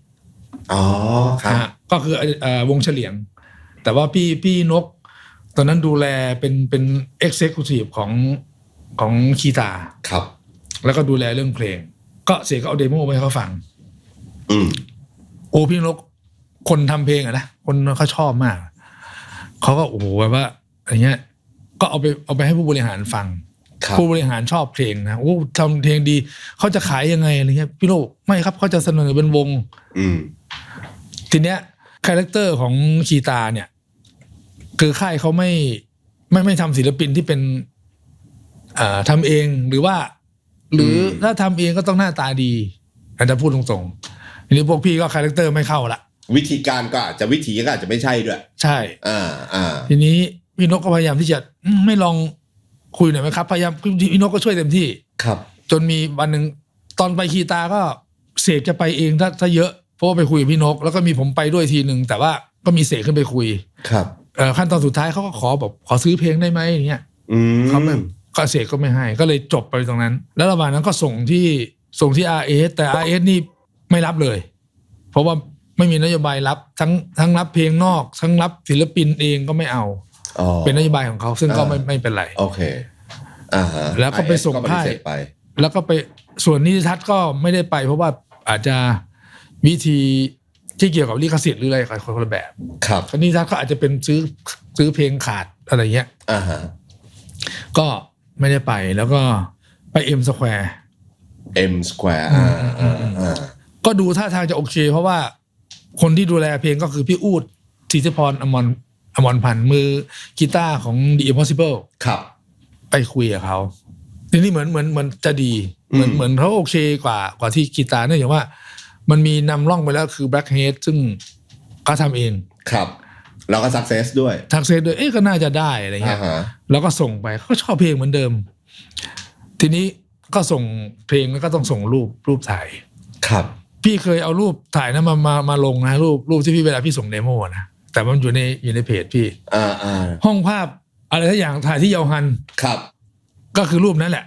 ครับก็คือวงเฉลียงแต่ว่าพี่นก ตอนนั้นดูแลเป็น Executive ของคีตาครับ แล้วก็ดูแลเรื่องเพลงก็เสกก็เอาเดโมไปให้เขาฟังโอ้พี่นกคนทำเพลงอะนะคนเขาชอบมากเขาก็โอ้โหแบบว่าอย่างเงี้ยก็เอาไปให้ผู้บริหารฟังผู้บริหารชอบเพลงนะโอ้ทำเพลงดีเขาจะขายยังไงอะไรเงี้ยพี่โลไม่ครับเขาจะเสนอเป็นวงทีเนี้ยคาแรคเตอร์ของคีตาเนี่ยคือค่ายเขาไม่ทำศิลปินที่เป็นทำเองหรือถ้าทำเองก็ต้องหน้าตาดีอาจจะพูดตรงๆทีนี้พวกพี่ก็คาแรคเตอร์ไม่เข้าละวิธีการก็อาจจะไม่ใช่ด้วยใช่ทีนี้พี่นกก็พยายามที่จะไม่ลองคุยหน่อยไหมครับพยายามพี่นกก็ช่วยเต็มที่ครับจนมีวันหนึ่งตอนไปคีตาก็เสกจะไปเองถ้าเยอะเพราะว่าไปคุยกับพี่นกแล้วก็มีผมไปด้วยทีหนึ่งแต่ว่าก็มีเสกขึ้นไปคุยครับขั้นตอนสุดท้ายเขาก็ขอซื้อเพลงได้ไหมอย่างเงี้ยเขาไม่ก็เสกก็ไม่ให้ก็เลยจบไปตรงนั้นแล้วระหว่างนั้นก็ส่งที่ RS แต่ RS นี่ไม่รับเลยเพราะว่าไม่มีนโยบายรับทั้งรับเพลงนอกทั้งรับศิลปินเองก็ไม่เอาเป็นนโยบายของเขาซึ่งก็ไม่เป็นไรโอเคแล้วก็ไปส่งค่ายแล้วก็ไปส่วนนิติทัศน์ก็ไม่ได้ไปเพราะว่าอาจจะวิธีที่เกี่ยวกับลิขสิทธิ์หรืออะไรคนละแบบครับนิติทัศน์ก็อาจจะเป็นซื้อเพลงขาดอะไรเงี้ยก็ไม่ได้ไปแล้วก็ไป M Square ก็ดูท่าทางจะโอเคเพราะว่าคนที่ดูแลเพลงก็คือพี่อู๊ดศิษพรอมรพันธ์มือกีตาร์ของ The Impossible ครับไปคุยกับเขาทีนี้เหมือนจะดีเหมือนเขาโอเคกว่าที่กีตาร์เนื่องจากว่ามันมีนำร่องไปแล้วคือ Blackhead ซึ่งเขาทำเองครับเราก็ success ด้วยก็น่าจะได้อะไรเงี้ยแล้วก็ส่งไปเขาชอบเพลงเหมือนเดิมทีนี้ก็ส่งเพลงแล้วก็ต้องส่งรูปถ่ายครับพี่เคยเอารูปถ่ายนั้นมาลงนะรูปที่พี่เวลาพี่ส่งเดโมนะแต่มันอยู่ในเพจพี่ห้องภาพอะไรทุกอย่างถ่ายที่เยาฮันครับก็คือรูปนั้นแหละ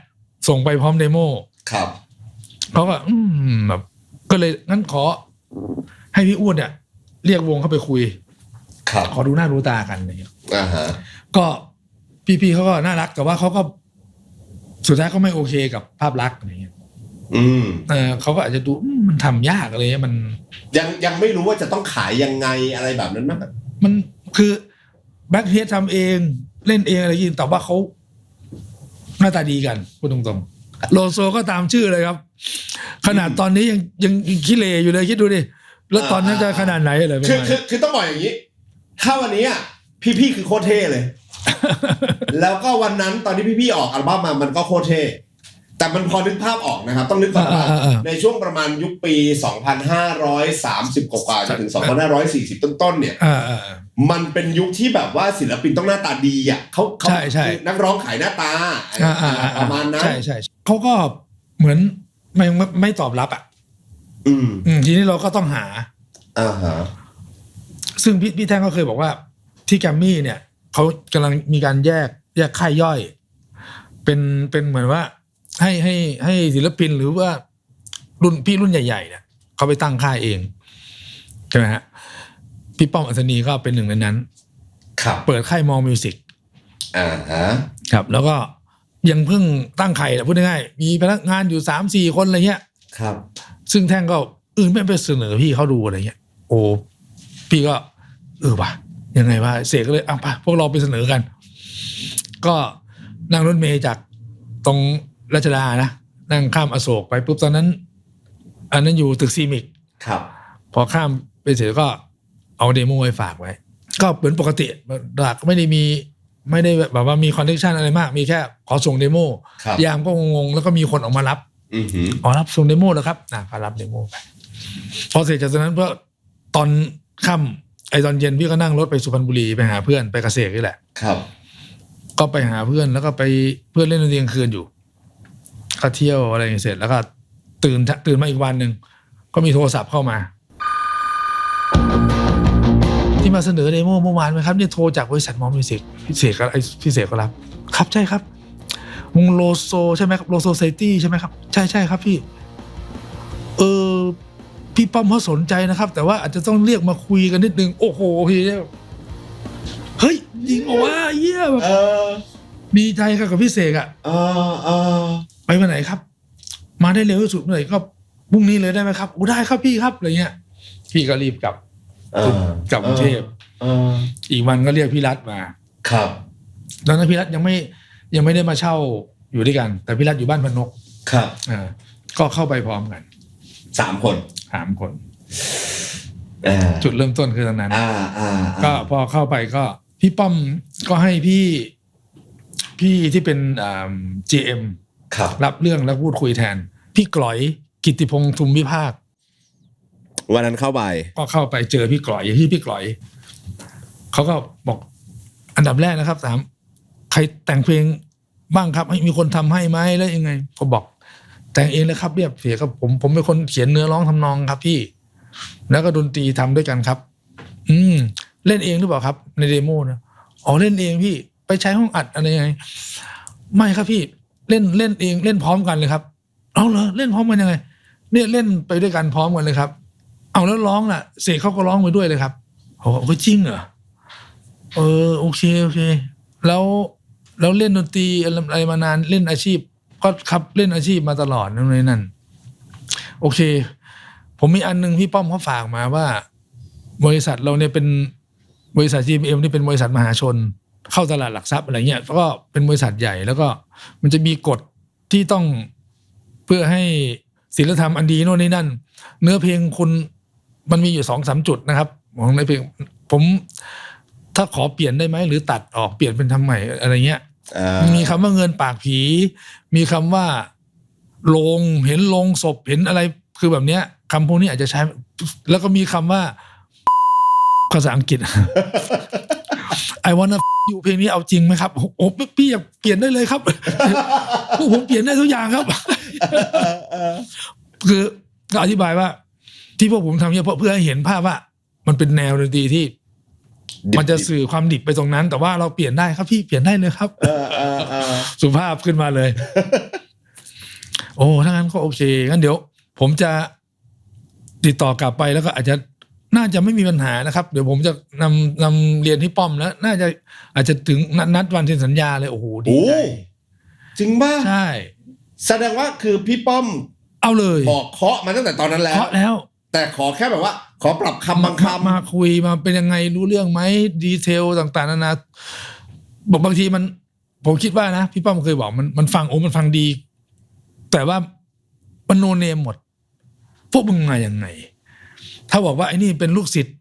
ส่งไปพร้อมเดโมครับเขาก็แบบก็เลยงั้นขอให้พี่อ้วนเนี่ยเรียกวงเข้าไปคุยขอดูหน้าดูตากันอะไรอย่างเงี้ยก็พี่เขาก็น่ารักแต่ว่าเขาก็สุดท้ายก็ไม่โอเคกับภาพลักษณ์อะไรอย่างเงี้ยเขาก็อาจจะดูมันทำยากอะไรเงี้ยมันยังไม่รู้ว่าจะต้องขายยังไงอะไรแบบนั้นนะมันคือแบ็คเฮดทำเองเล่นเองอะไรอย่างเงี้ยแต่ว่าเขาหน้าตาดีกันพูดตรงๆโลโซก็ตามชื่อเลยครับขนาดตอนนี้ยังขี้เลอยู่เลยคิดดูดิแล้วตอนนั้นจะขนาดไหนเลยคือต้องบอกอย่างนี้ถ้าวันนี้พี่คือโคตรเท่เลย แล้วก็วันนั้นตอนที่พี่ออกอัลบั้มมามันก็โคตรเท่แต่มันพอนึกภาพออกนะครับต้องนึกก่อนว่าในช่วงประมาณยุคปี2530กว่าจนถึง2540ต้นๆเนี่ยมันเป็นยุคที่แบบว่าศิลปินต้องหน้าตาดีอ่ะเขานักร้องขายหน้าตาประมาณนั้นใช่เขาก็เหมือนไม่ตอบรับอ่ะทีนี้เราก็ต้องหาซึ่งพี่แท่งก็เคยบอกว่าที่แกรมมี่เนี่ยเขากำลังมีการแยกค่ายย่อยเป็นเหมือนว่าให้ศิลปินหรือว่ารุ่นใหญ่ๆเนี่ยเขาไปตั้งค่ายเองใช่ไหมฮะพี่ป้อมอัศนีก็เป็นหนึ่งในนั้นเปิดค่ายมอมิวสิกครับแล้วก็ยังเพิ่งตั้งไข่พูดง่ายๆมีพนักงานอยู่ 3-4 คนอะไรเงี้ยครับซึ่งแท่งก็ไม่ไปเสนอพี่เขาดูอะไรเงี้ยโอ้พี่ก็ว่ะยังไงวะเสกก็เลยไปพวกเราไปเสนอกันก็นั่งรถเมล์จากตรงรัชดานะนั่งข้ามอโศกไปปุ๊บตอนนั้นอันนั้นอยู่ตึกซีมิกครับพอข้ามไปเสร็จก็เอาเดโมไว้ฝากไว้ก็เหมือนปกติหลักไม่ได้แบบว่ามีคอนเนคชั่นอะไรมากมีแค่ขอส่งเดโมยามก็งงๆแล้วก็มีคนออกมารับรับส่งเดโมแล้วครับก็รับเดโมไปพอเสร็จจากนั้นเพื่อตอนค่ำตอนเย็นพี่ก็นั่งรถไปสุพรรณบุรีไปหาเพื่อนไปเกษตรนี่แหละครับก็ไปหาเพื่อนแล้วก็ไปเพื่อนเล่นดนตรีกลางคืนอยู่ก็เที่ยวอะไรเสร็จแล้วก็ตื่นมาอีกวันหนึ่งก็มีโทรศัพท์เข้ามาที่มาเสนอเดโมเมื่อวานไหมครับเนี่ยโทรจากบริษัทมอมิวสิกพี่เสกก็รับครับใช่ครับวงโลโซใช่ไหมครับโลโซไซตี้ใช่ไหมครับใช่ครับพี่พี่ป้อมเขาสนใจนะครับแต่ว่าอาจจะต้องเรียกมาคุยกันนิดนึงโอ้โหพี่เฮ้ย จริงบอกว่าเยี่ยแบบดีใจกับพี่เสกอะไปวันไหนครับ มาได้เร็วที่สุดเมื่อไหร่ก็พรุ่งนี้เลยได้ไหมครับได้ครับพี่ครับอะไรเงี้ยพี่ก็รีบกลับกรุงเทพอีกวันก็เรียกพี่รัฐมาครับตอนนั้นพี่รัฐยังไม่ได้มาเช่าอยู่ด้วยกันแต่พี่รัฐอยู่บ้านพนกครับก็เข้าไปพร้อมกัน3 คนจุดเริ่มต้นคือตอนนั้นก็พอเข้าไปก็พี่ป้อมก็ให้พี่ที่เป็นGM รับเรื่องแล้วพูดคุยแทนพี่กลอยกิตติพงษ์ทุมวิภาควันนั้นเข้าไปเจอพี่กลอยพี่กลอยเขาก็บอกอันดับแรกนะครับถามใครแต่งเพลงบ้างครับมีคนทำให้ไหมแล้วยังไงก็บอกแต่งเองเลยครับเรียบเสียครับผมเป็นคนเขียนเนื้อร้องทำนองครับพี่แล้วก็ดนตรีทำด้วยกันครับเล่นเองหรือเปล่าครับในเดโมนะเล่นเองพี่ไปใช้ห้องอัดอะไรยังไงไม่ครับพี่เล่นเองเล่นพร้อมกันเลยครับเอาเหรอเล่นพร้อมกันยังไงเนี่ยเล่นไปด้วยกันพร้อมกันเลยครับเอาแล้วร้องล่ะเสกเขาก็ร้องไปด้วยเลยครับโอ้จริงเหรอโอเคแล้วเล่นดนตรีอะไรมานานเล่นอาชีพก็ครับเล่นอาชีพมาตลอดนั่นโอเคผมมีอันนึงพี่ป้อมเขาฝากมาว่าบริษัทเราเนี่ยเป็นบริษัท GMM นี่เป็นบริษัทมหาชนเข้าตลาดหลักทรัพย์อะไรเงี้ยก็เป็นบริษัทใหญ่แล้วก็มันจะมีกฎที่ต้องเพื่อให้ศีลธรรมอันดีโน่นนี่นั่นเนื้อเพลงคุณมันมีอยู่ 2-3 จุดนะครับของในเพลงผมถ้าขอเปลี่ยนได้ไหมหรือตัดออกเปลี่ยนเป็นทำใหม่อะไรเงี้ยมีคำว่าเงินปากผีมีคำว่าโลงเห็นโลงศพเห็นอะไรคือแบบเนี้ยคำพวกนี้อาจจะใช้แล้วก็มีคำว่าภาษาอังกฤษ I wanna อยู่เพลงนี้เอาจริงไหมครับโอ้พี่อยากเปลี่ยนได้เลยครับ พวกผมเปลี่ยนได้ทุกอย่างครับ คือก็อธิบายว่าที่พวกผมทำเนี่ยเพื่อให้เห็นภาพว่ามันเป็นแนวดนตรีที่มันจะสื่อความดิบไปตรงนั้นแต่ว่าเราเปลี่ยนได้ครับพี่เปลี่ยนได้เลยครับสุภาพขึ้นมาเลย โอ้ถ้างั้นก็โอเคงั้นเดี๋ยวผมจะติดต่อกลับไปแล้วก็น่าจะไม่มีปัญหานะครับเดี๋ยวผมจะนำเรียนที่ป้อมแล้วน่าจะอาจจะถึงนัดวันเซ็นสัญญาเลยโอ้โหดีใจจริงป่ะใช่แสดงว่าคือพี่ป้อมเอาเลยบอกเคาะมาตั้งแต่ตอนนั้นแล้วเคาะแล้วแต่ขอแค่แบบว่าขอปรับคำบางคำมาคุยมาเป็นยังไงรู้เรื่องไหมดีเทลต่างๆนานาบอกบางทีมันผมคิดว่านะพี่ป้อมเคยบอกมันฟังมันฟังดีแต่ว่ามันโนเนมหมดพวกมึงมาอย่างไงถ้าบอกว่าไอ้นี่เป็นลูกศิษย์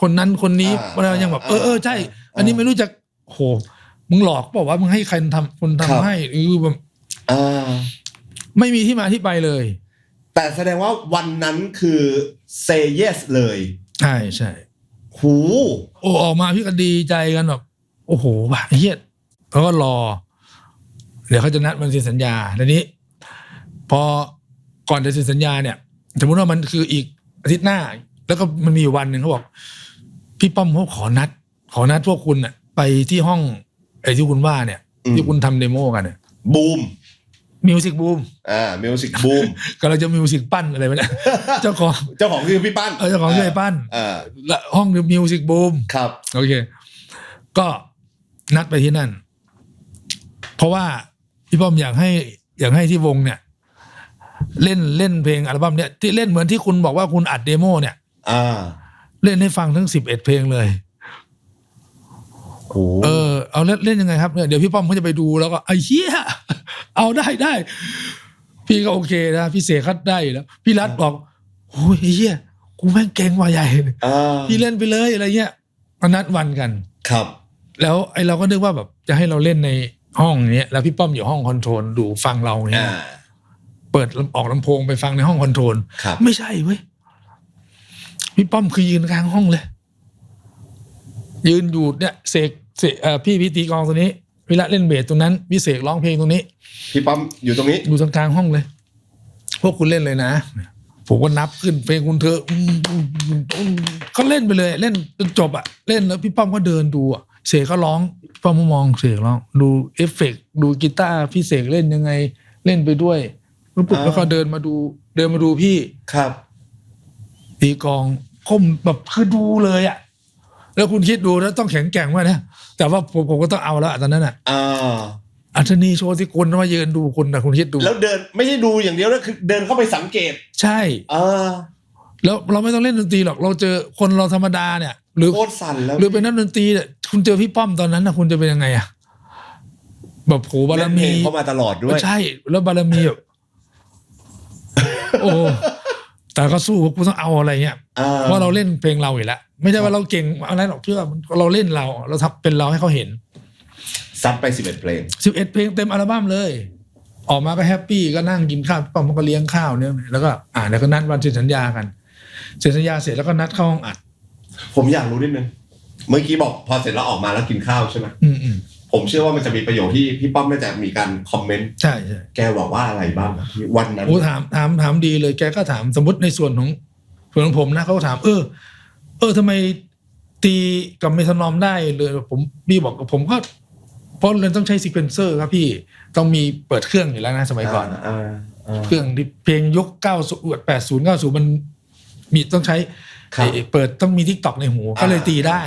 คนนั้นคนนี้เรายังแบบใช่อันนี้ไม่รู้จักโหมึงหลอกบอกว่ามึงให้ใครคนทำให้แบบไม่มีที่มาที่ไปเลยแต่แสดงว่าวันนั้นคือ say yes เลยใช่หูออกมาพี่ก็ดีใจกันแบบโอ้โหว่ะเฮียเขาก็รอเดี๋ยวเขาจะนัดวันเซ็นสัญญาทีนี้พอก่อนจะเซ็นสัญญาเนี่ยสมมติว่ามันคืออีกอาทิตย์หน้าแล้วก็มันมีอยู่วันหนึ่งเขาบอกพี่ป้อมเขาขอนัดพวกคุณน่ะไปที่ห้องไอ้ที่คุณว่าเนี่ยที่คุณทำเดโมกันเนี่ยบูมมิวสิกบูมมิวสิกบูมก็เราจะมิวสิกปั้นอะไรไปเนี่ยเจ้าของคือพี่ปั้นเจ้าของคือไอ้ปั้นและห้องมิวสิกบูมครับโอเคก็นัดไปที่นั่นเพราะว่าพี่ป้อมอยากให้ที่วงเนี่ยเล่นเพลงอัลบั้มเนี่ยที่เล่นเหมือนที่คุณบอกว่าคุณอัดเดโมเนี่ยเล่นให้ฟังทั้ง11เพลงเลยเอาเล่นยังไงครับเนี่ยเดี๋ยวพี่ป้อมเขาจะไปดูแล้วก็ไอ้เหี้ยเอาได้พี่ก็โอเคนะพี่เสกคัดได้แล้วพี่รัฐบอกโอ้ยไอ้เหี้ยกูแม่งเก่งว่าใหญ่พี่เล่นไปเลยอะไรเงี้ยนัดวันกันครับแล้วไอ้เราก็นึกว่าแบบจะให้เราเล่นในห้องเนี้ยแล้วพี่ป้อมอยู่ห้องคอนโทรลดูฟังเราเนี่ยเปิดออกลำโพงไปฟังในห้องคอนโทรลไม่ใช่เว้ยพี่ป้อมคือยืนกลางห้องเลยยืนอยู่เนี่ยเสกพี่ตีกลองตรงนี้วิระเล่นเบสตรงนั้นพี่เสกร้องเพลงตรงนี้พี่ป้อมอยู่ตรงนี้อยู่ตรงกลางห้องเลยพวกคุณเล่นเลยนะผมก็นับขึ้นเพลงคุณเธอเขาเล่นไปเลยเล่นจนจบอะเล่นแล้วพี่ป้อมก็เดินดูอะเสกก็ร้องพี่ป้อมมองเสกร้องดูเอฟเฟกต์ดูกีตาร์พี่เสกเล่นยังไงเล่นไปด้วยปุ๊บแล้วก็เดินมาดูพี่ครับตีกลองก้มแบบคือดูเลยอะ แล้วคุณคิดดูแล้วต้องแข็งแกร่งมากนะแต่ว่าผมก็ต้องเอาแล้วตอนนั้นอ่ะอัศนีโชติกุลมายืนดูคุณนะคุณคิดดูแล้วเดินไม่ใช่ดูอย่างเดียวนะคือเดินเข้าไปสังเกตใช่แล้วเราไม่ต้องเล่นดนตรีหรอกเราเจอคนเราธรรมดาเนี่ยหรือโคตรสั่นแล้วหรือเป็นนักดนตรีเนี่ยคุณเจอพี่ป้อมตอนนั้นนะคุณจะเป็นยังไงอะแบบโหบารมีเข้ามาตลอดด้วยใช่แล้วบารมีแบบโอ้แต่ก็สู้กูต้องเอาอะไรเงี้ยเพราะเราเล่นเพลงเราอยู่แล้วไม่ใช่ว่าเราเก่งอะไรหรอกเชื่อเราเล่นเราทำเป็นเราให้เขาเห็นซัดไป11 เพลงเพลงเต็มอัลบั้มเลยออกมาก็แฮปปี้ก็นั่งกินข้าวป้อมก็เลี้ยงข้าวเนี่ยแล้วก็แล้วก็นัดวันเซ็นสัญญากันเซ็นสัญญาเสร็จแล้วก็นัดเข้าห้องอัดผมอยากรู้นิดนึงเมื่อกี้บอกพอเสร็จแล้วออกมาแล้วกินข้าวใช่ไหมผมเชื่อว่ามันจะมีประโยชน์ที่พี่ป้อมน่าจะมีการคอมเมนต์ใช่แกบอกว่าอะไรบ้างวันนั้นถามดีเลยแกก็ถามสมมติในส่วนของผมนะเขาถามทำไมตีกับเมทานอมได้เลยผมพี่บอกกับผมก็เพราะเราต้องใช้ซีเควนเซอร์ครับพี่ต้องมีเปิดเครื่องอยู่แล้วนะสมัยก่อนเครื่องที่เพลงยก90 80 90มันมีต้องใช้เปิดต้องมี TikTok ในหูก็เลยตีได้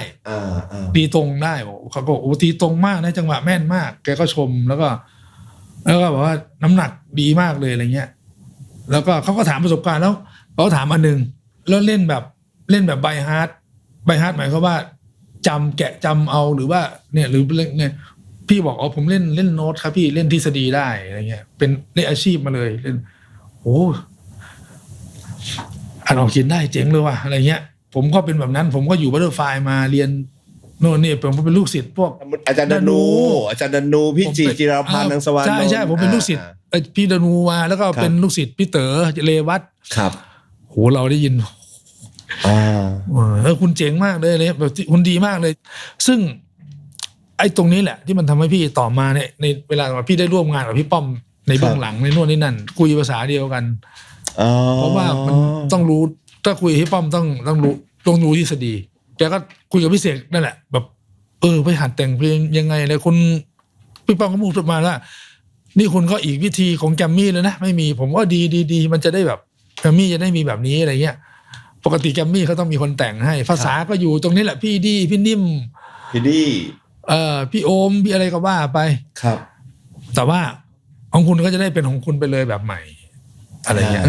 ตีตรงได้เขาก็โอ้ตีตรงมากนะจังหวะแม่นมากแกก็ชมแล้วก็บอกว่าน้ำหนักดีมากเลยอะไรเงี้ยแล้วก็เขาก็ถามประสบการณ์แล้วเขาถามอันนึงแล้วเล่นแบบไบฮาร์ดหมายความว่าแกะจำเอาหรือว่าเนี่ยหรือเนี่ยพี่บอกผมเล่นโน้ตครับพี่เล่นทฤษฎีได้อะไรเงี้ยเป็นในอาชีพมาเลยเล่นโอ้อ่านออกเขียนได้เจ๋งเลยว่ะอะไรเงี้ยผมก็เป็นแบบนั้นผมก็อยู่บัตเตอร์ไฟมาเรียนโน่นนี่ผมเป็นลูกศิษย์พวกอาจารย์ดนูพี่จิรพันธ์นางสวรรค์ใช่ผมเป็นลูกศิษย์พี่ดนูมาแล้วก็เป็นลูกศิษย์พี่เต๋อเรวัตครับโหเราได้ยินคุณเจ๋งมากเลยแบบคุณดีมากเลยซึ่งไอ้ตรงนี้แหละที่มันทำให้พี่ต่อมาเนี่ยในเวลาพี่ได้ร่วมงานกับพี่ป้อมในเบื้องหลังในนู่นนี่นั่นคุยภาษาเดียวกันเพราะว่ามันต้องรู้ถ้าคุยให้ป้อมต้องรู้ทฤษฎีแกก็คุยกับพี่เสกนั่นแหละแบบไปหัดแต่งเพลงยังไงเลยคุณพี่ป้อมก็พูดมาว่านี่คุณก็อีกวิธีของแกมมี่เลยนะไม่มีผมว่าดีมันจะได้แบบแกมมี่จะได้มีแบบนี้อะไรเงี้ยปกติแกมมี่เขาต้องมีคนแต่งให้ภาษาก็อยู่ตรงนี้แหละพี่ดีพี่นิ่มพี่โอมพี่อะไรก็ว่าไปครับแต่ว่าของคุณก็จะได้เป็นของคุณไปเลยแบบใหม่อะไรเงี้ย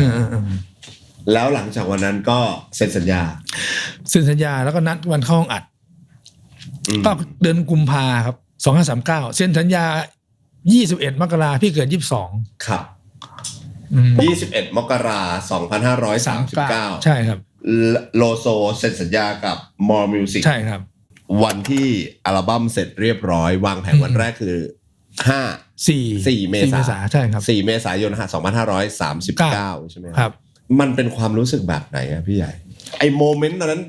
แล้วหลังจากวันนั้นก็เซ็นสัญญาแล้วก็นัดวันเข้าห้องอัดก็เดือนกุมภาครับ2539เซ็นสัญญา21 มกราพี่เกิด22ครับ21 มกราคม 2539ใช่ครับโลโซเซ็นสัญญากับ More Music ใช่ครับวันที่อัลบั้มเสร็จเรียบร้อยวางแผนวันแรกคือ4 เมษายนใช่ครับ4 เมษายน 2539ใช่ไหมครับมันเป็นความรู้สึกแบบไหนอะพี่ใหญ่ไอโมเมนต์ตอนนั้น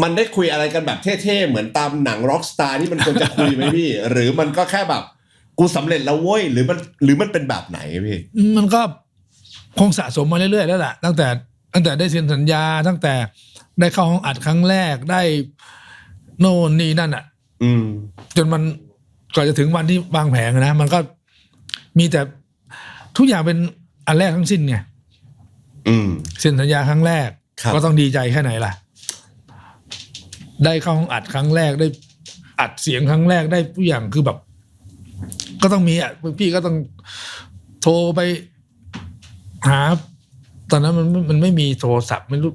มันได้คุยอะไรกันแบบเท่ๆเหมือนตามหนังร็อกสตาร์ที่มันควรจะคุยไหมพี่ หรือมันก็แค่แบบกูสำเร็จแล้วเว้ยหรือมันเป็นแบบไหนพี่มันก็คงสะสมมาเรื่อยๆแล้วล่ะตั้งแต่ได้เซ็นสัญญาตั้งแต่ได้เข้าห้องอัดครั้งแรกได้โน่นนี่นั่นอ่ะจนมันก่อนจะถึงวันที่วางแผนนะมันก็มีแต่ทุกอย่างเป็นอันแรกทั้งสิ้นไงเซ็นสัญญาครั้งแรกก็ต้องดีใจแค่ไหนล่ะได้เข้าห้องอัดครั้งแรกได้อัดเสียงครั้งแรกได้ทุกอย่างคือแบบก็ต้องมีพี่ก็ต้องโทรไปหาตอนนั้นมันไม่มีโทรศัพท์ไม่รู้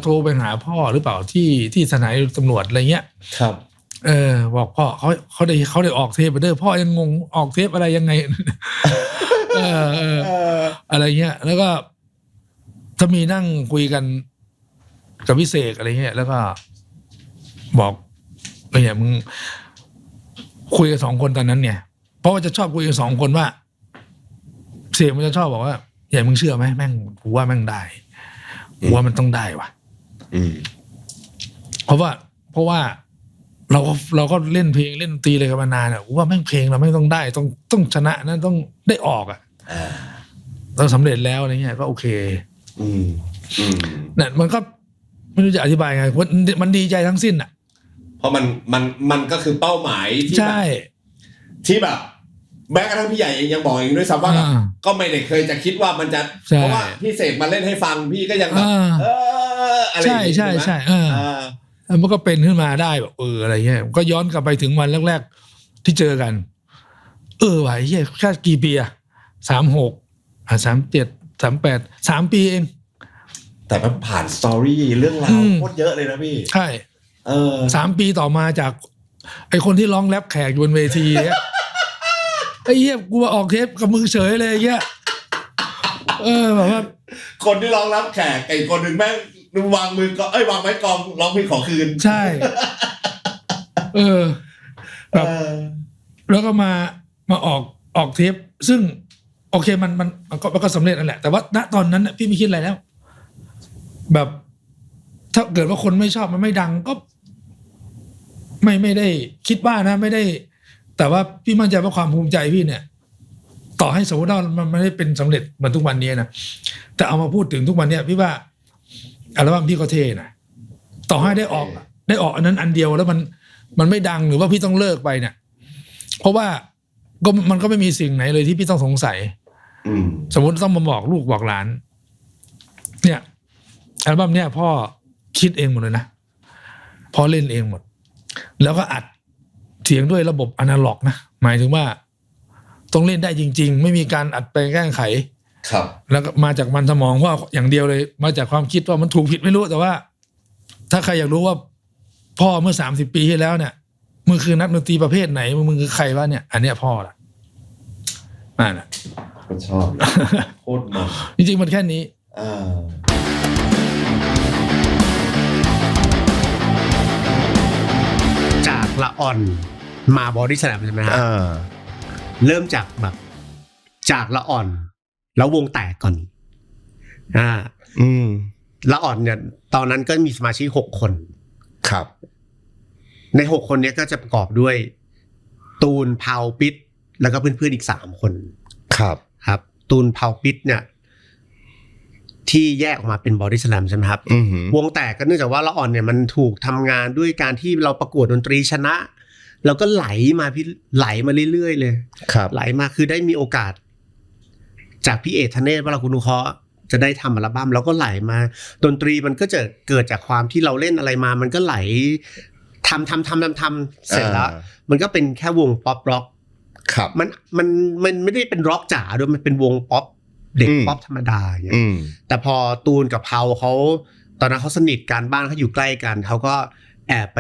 โทรไปหาพ่อหรือเปล่าที่สถานีตำรวจอะไรเงี้ยครับบอกพ่อเขาได้ออกเทปไปเด้อพ่อยังงงออกเทปอะไรยังไงอะไรเงี้ยแล้วก็ถ้ามีนั่งคุยกันกับพิเศษอะไรเงี้ยแล้วก็บอกอะไรอย่างมึงคุยกับ2 คนตอนนั้นเนี่ยเพราะว่าจะชอบคุยกับ2 คนว่าเสกมันจะชอบบอกว่าอย่ามึงเชื่อไหมแม่งกูว่าแม่งได้กูว่ามันต้องได้ว่ะเพราะว่าเราก็เล่นเพลงเล่นตีเลยกันมานานอ่ะกูว่าแม่งเพลงเราไม่ต้องได้ต้องชนะนะต้องได้ออกอ่ะเราสำเร็จแล้วอะไรเงี้ยก็โอเคเนี่ยมันก็ไม่รู้จะอธิบายไงมันดีใจทั้งสิ้นอ่ะเพราะมันก็คือเป้าหมายที่แบบที่แบบแม้กระทั่งพี่ใหญ่เองยังบอกเองด้วยซ้ำว่าก็ไม่ได้เคยจะคิดว่ามันจะเพราะว่าพี่เสกมาเล่นให้ฟังพี่ก็ยังแบบอะไรใช่ แล้วมันก็เป็นขึ้นมาได้แบบอะไรเงี้ยก็ย้อนกลับไปถึงวันแรกๆที่เจอกันไหวเหี้ยแค่กี่ปีอะ36 37 38 3 ปีเอง แต่มันผ่านสตอรี่เรื่องราวโคตรเยอะเลยนะพี่ใช่3 ปีต่อมาจากไอคนที่ร้องแรปแขกอยู่บนเวทีเนี่ยไอ้เหี้ยกูมาออกเทปกับมึงเฉยเลยเงี้ยแบบว่าคนที่ร้องรับแขกไอ้คนหนึ่งแม่งวางมือก็วางไม้กองร้องเพลงขอคืนใช่แบบแล้วก็มาออกเทปซึ่งโอเคมันก็สำเร็จนั่นแหละแต่ว่าณตอนนั้นพี่ไม่คิดอะไรแล้วแบบถ้าเกิดว่าคนไม่ชอบมันไม่ดังก็ไม่ได้คิดว่านะไม่ได้แต่ว่าพี่มั่นใจว่าความภูมิใจพี่เนี่ยต่อให้สมมติว่ามันไม่ได้เป็นสำเร็จเหมือนทุกวันนี้นะแต่เอามาพูดถึงทุกวันนี้พี่ว่าอัลบั้มพี่ก็เท่นะต่อให้ได้ออกอันนั้นอันเดียวแล้วมันไม่ดังหรือว่าพี่ต้องเลิกไปเนี่ยเพราะว่ามันก็ไม่มีสิ่งไหนเลยที่พี่ต้องสงสัยสมมติต้องมาบอกลูกบอกหลานเนี่ยอัลบั้มเนี่ยพ่อคิดเองหมดเลยนะพ่อเล่นเองหมดแล้วก็อัดเสียงด้วยระบบอนาล็อกนะหมายถึงว่าต้องเล่นได้จริงๆไม่มีการอัดแปลงแก้ไขครับแล้วก็มาจากมันสมองว่าอย่างเดียวเลยมาจากความคิดว่ามันถูกผิดไม่รู้แต่ว่าถ้าใครอยากรู้ว่าพ่อเมื่อ30 ปีที่แล้วเนี่ยมึงคือนักดนตรีประเภทไหนมึงคือใครวะเนี่ยอันเนี้ยพ่อละน่ะคนชอบโคตรมันจริงๆมันแค่นี้จากละอ่อนมาบอดี้สแลมใช่ไหมฮะเริ่มจากแบบจากละอ่อนแล้ววงแตกก่อนละอ่อนเนี่ยตอนนั้นก็มีสมาชิก6 คนครับใน6 คนนี้ก็จะประกอบด้วยตูนเผาปิดแล้วก็เพื่อนๆอีก3 คนครับตูนเผาปิดเนี่ยที่แยกออกมาเป็นบอดี้สแลมใช่ไหมครับวงแตกก็เนื่องจากว่าละอ่อนเนี่ยมันถูกทำงานด้วยการที่เราประกวดดนตรีชนะแล้วก็ไหลมาเรื่อยๆเลยไหลมาคือได้มีโอกาสจากพี่เอกธเนศวรากุลนุเคราะห์จะได้ทำอัลบั้มแล้วก็ไหลมาดนตรีมันก็จะเกิดจากความที่เราเล่นอะไรมามันก็ไหลทำเสร็จแล้วมันก็เป็นแค่วงป๊อปร็อกมันไม่ได้เป็นร็อกจ๋าด้วยมันเป็นวงป๊อปเด็กป๊อปธรรมดาอย่างเงี้ยแต่พอตูนกับเผาเขาตอนนั้นเขาสนิทกันบ้านเขาอยู่ใกล้กันเขาก็แอบไป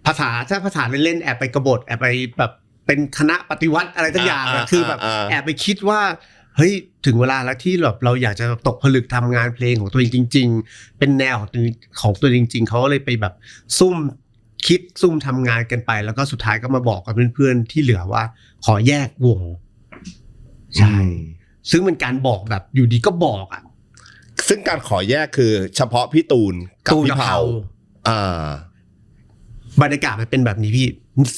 ภาษาเล่นๆแอบไปกบฏแอบไปแบบเป็นคณะปฏิวัติอะไรสักอย่างคือแบบแอบไปคิดว่าเฮ้ยถึงเวลาแล้วที่แบบเราอยากจะตกผลึกทำงานเพลงของตัวเองจริงๆเป็นแนวของตัวจริงๆเขาก็เลยไปแบบซุ่มทำงานกันไปแล้วก็สุดท้ายก็มาบอกกับเพื่อนๆที่เหลือว่าขอแยกวงใช่ซึ่งเป็นการบอกแบบอยู่ดีก็บอกซึ่งการขอแยกคือเฉพาะพี่ตูนกับพี่เผาบรรยากาศมันเป็นแบบนี้พี่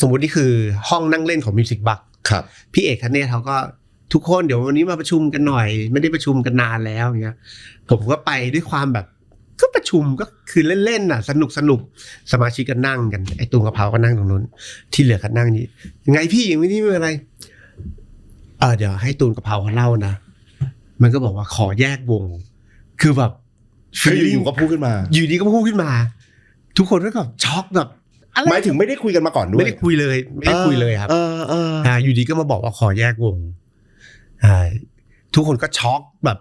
สมมตินี่คือห้องนั่งเล่นของมิวสิกบัคพี่เอกธเนศเขาก็ทุกคนเดี๋ยววันนี้มาประชุมกันหน่อยไม่ได้ประชุมกันนานแล้วอย่างเงี้ยผมก็ไปด้วยความแบบก็ประชุมก็คือเล่นๆสนุกสมาชิกก็นั่งกันไอ้ตูนกับเผาก็นั่งตรงนู้นที่เหลือก็นั่งนี่ไงพี่อย่างนี้ไม่เป็นไรเดี๋ยวให้ตูนกับเผาเขาเล่านะมันก็บอกว่าขอแยกวงคือแบบอยู่ก็พูดขึ้นมาอยู่ดีก็พูดขึ้นมาทุกคนก็แบบช็อกแบบหมายถึงไม่ได้คุยกันมาก่อนด้วยไม่ได้คุยเลยครับอยู่ดีก็มาบอกว่าขอแยกวงทุกคนก็ช็อกแบบ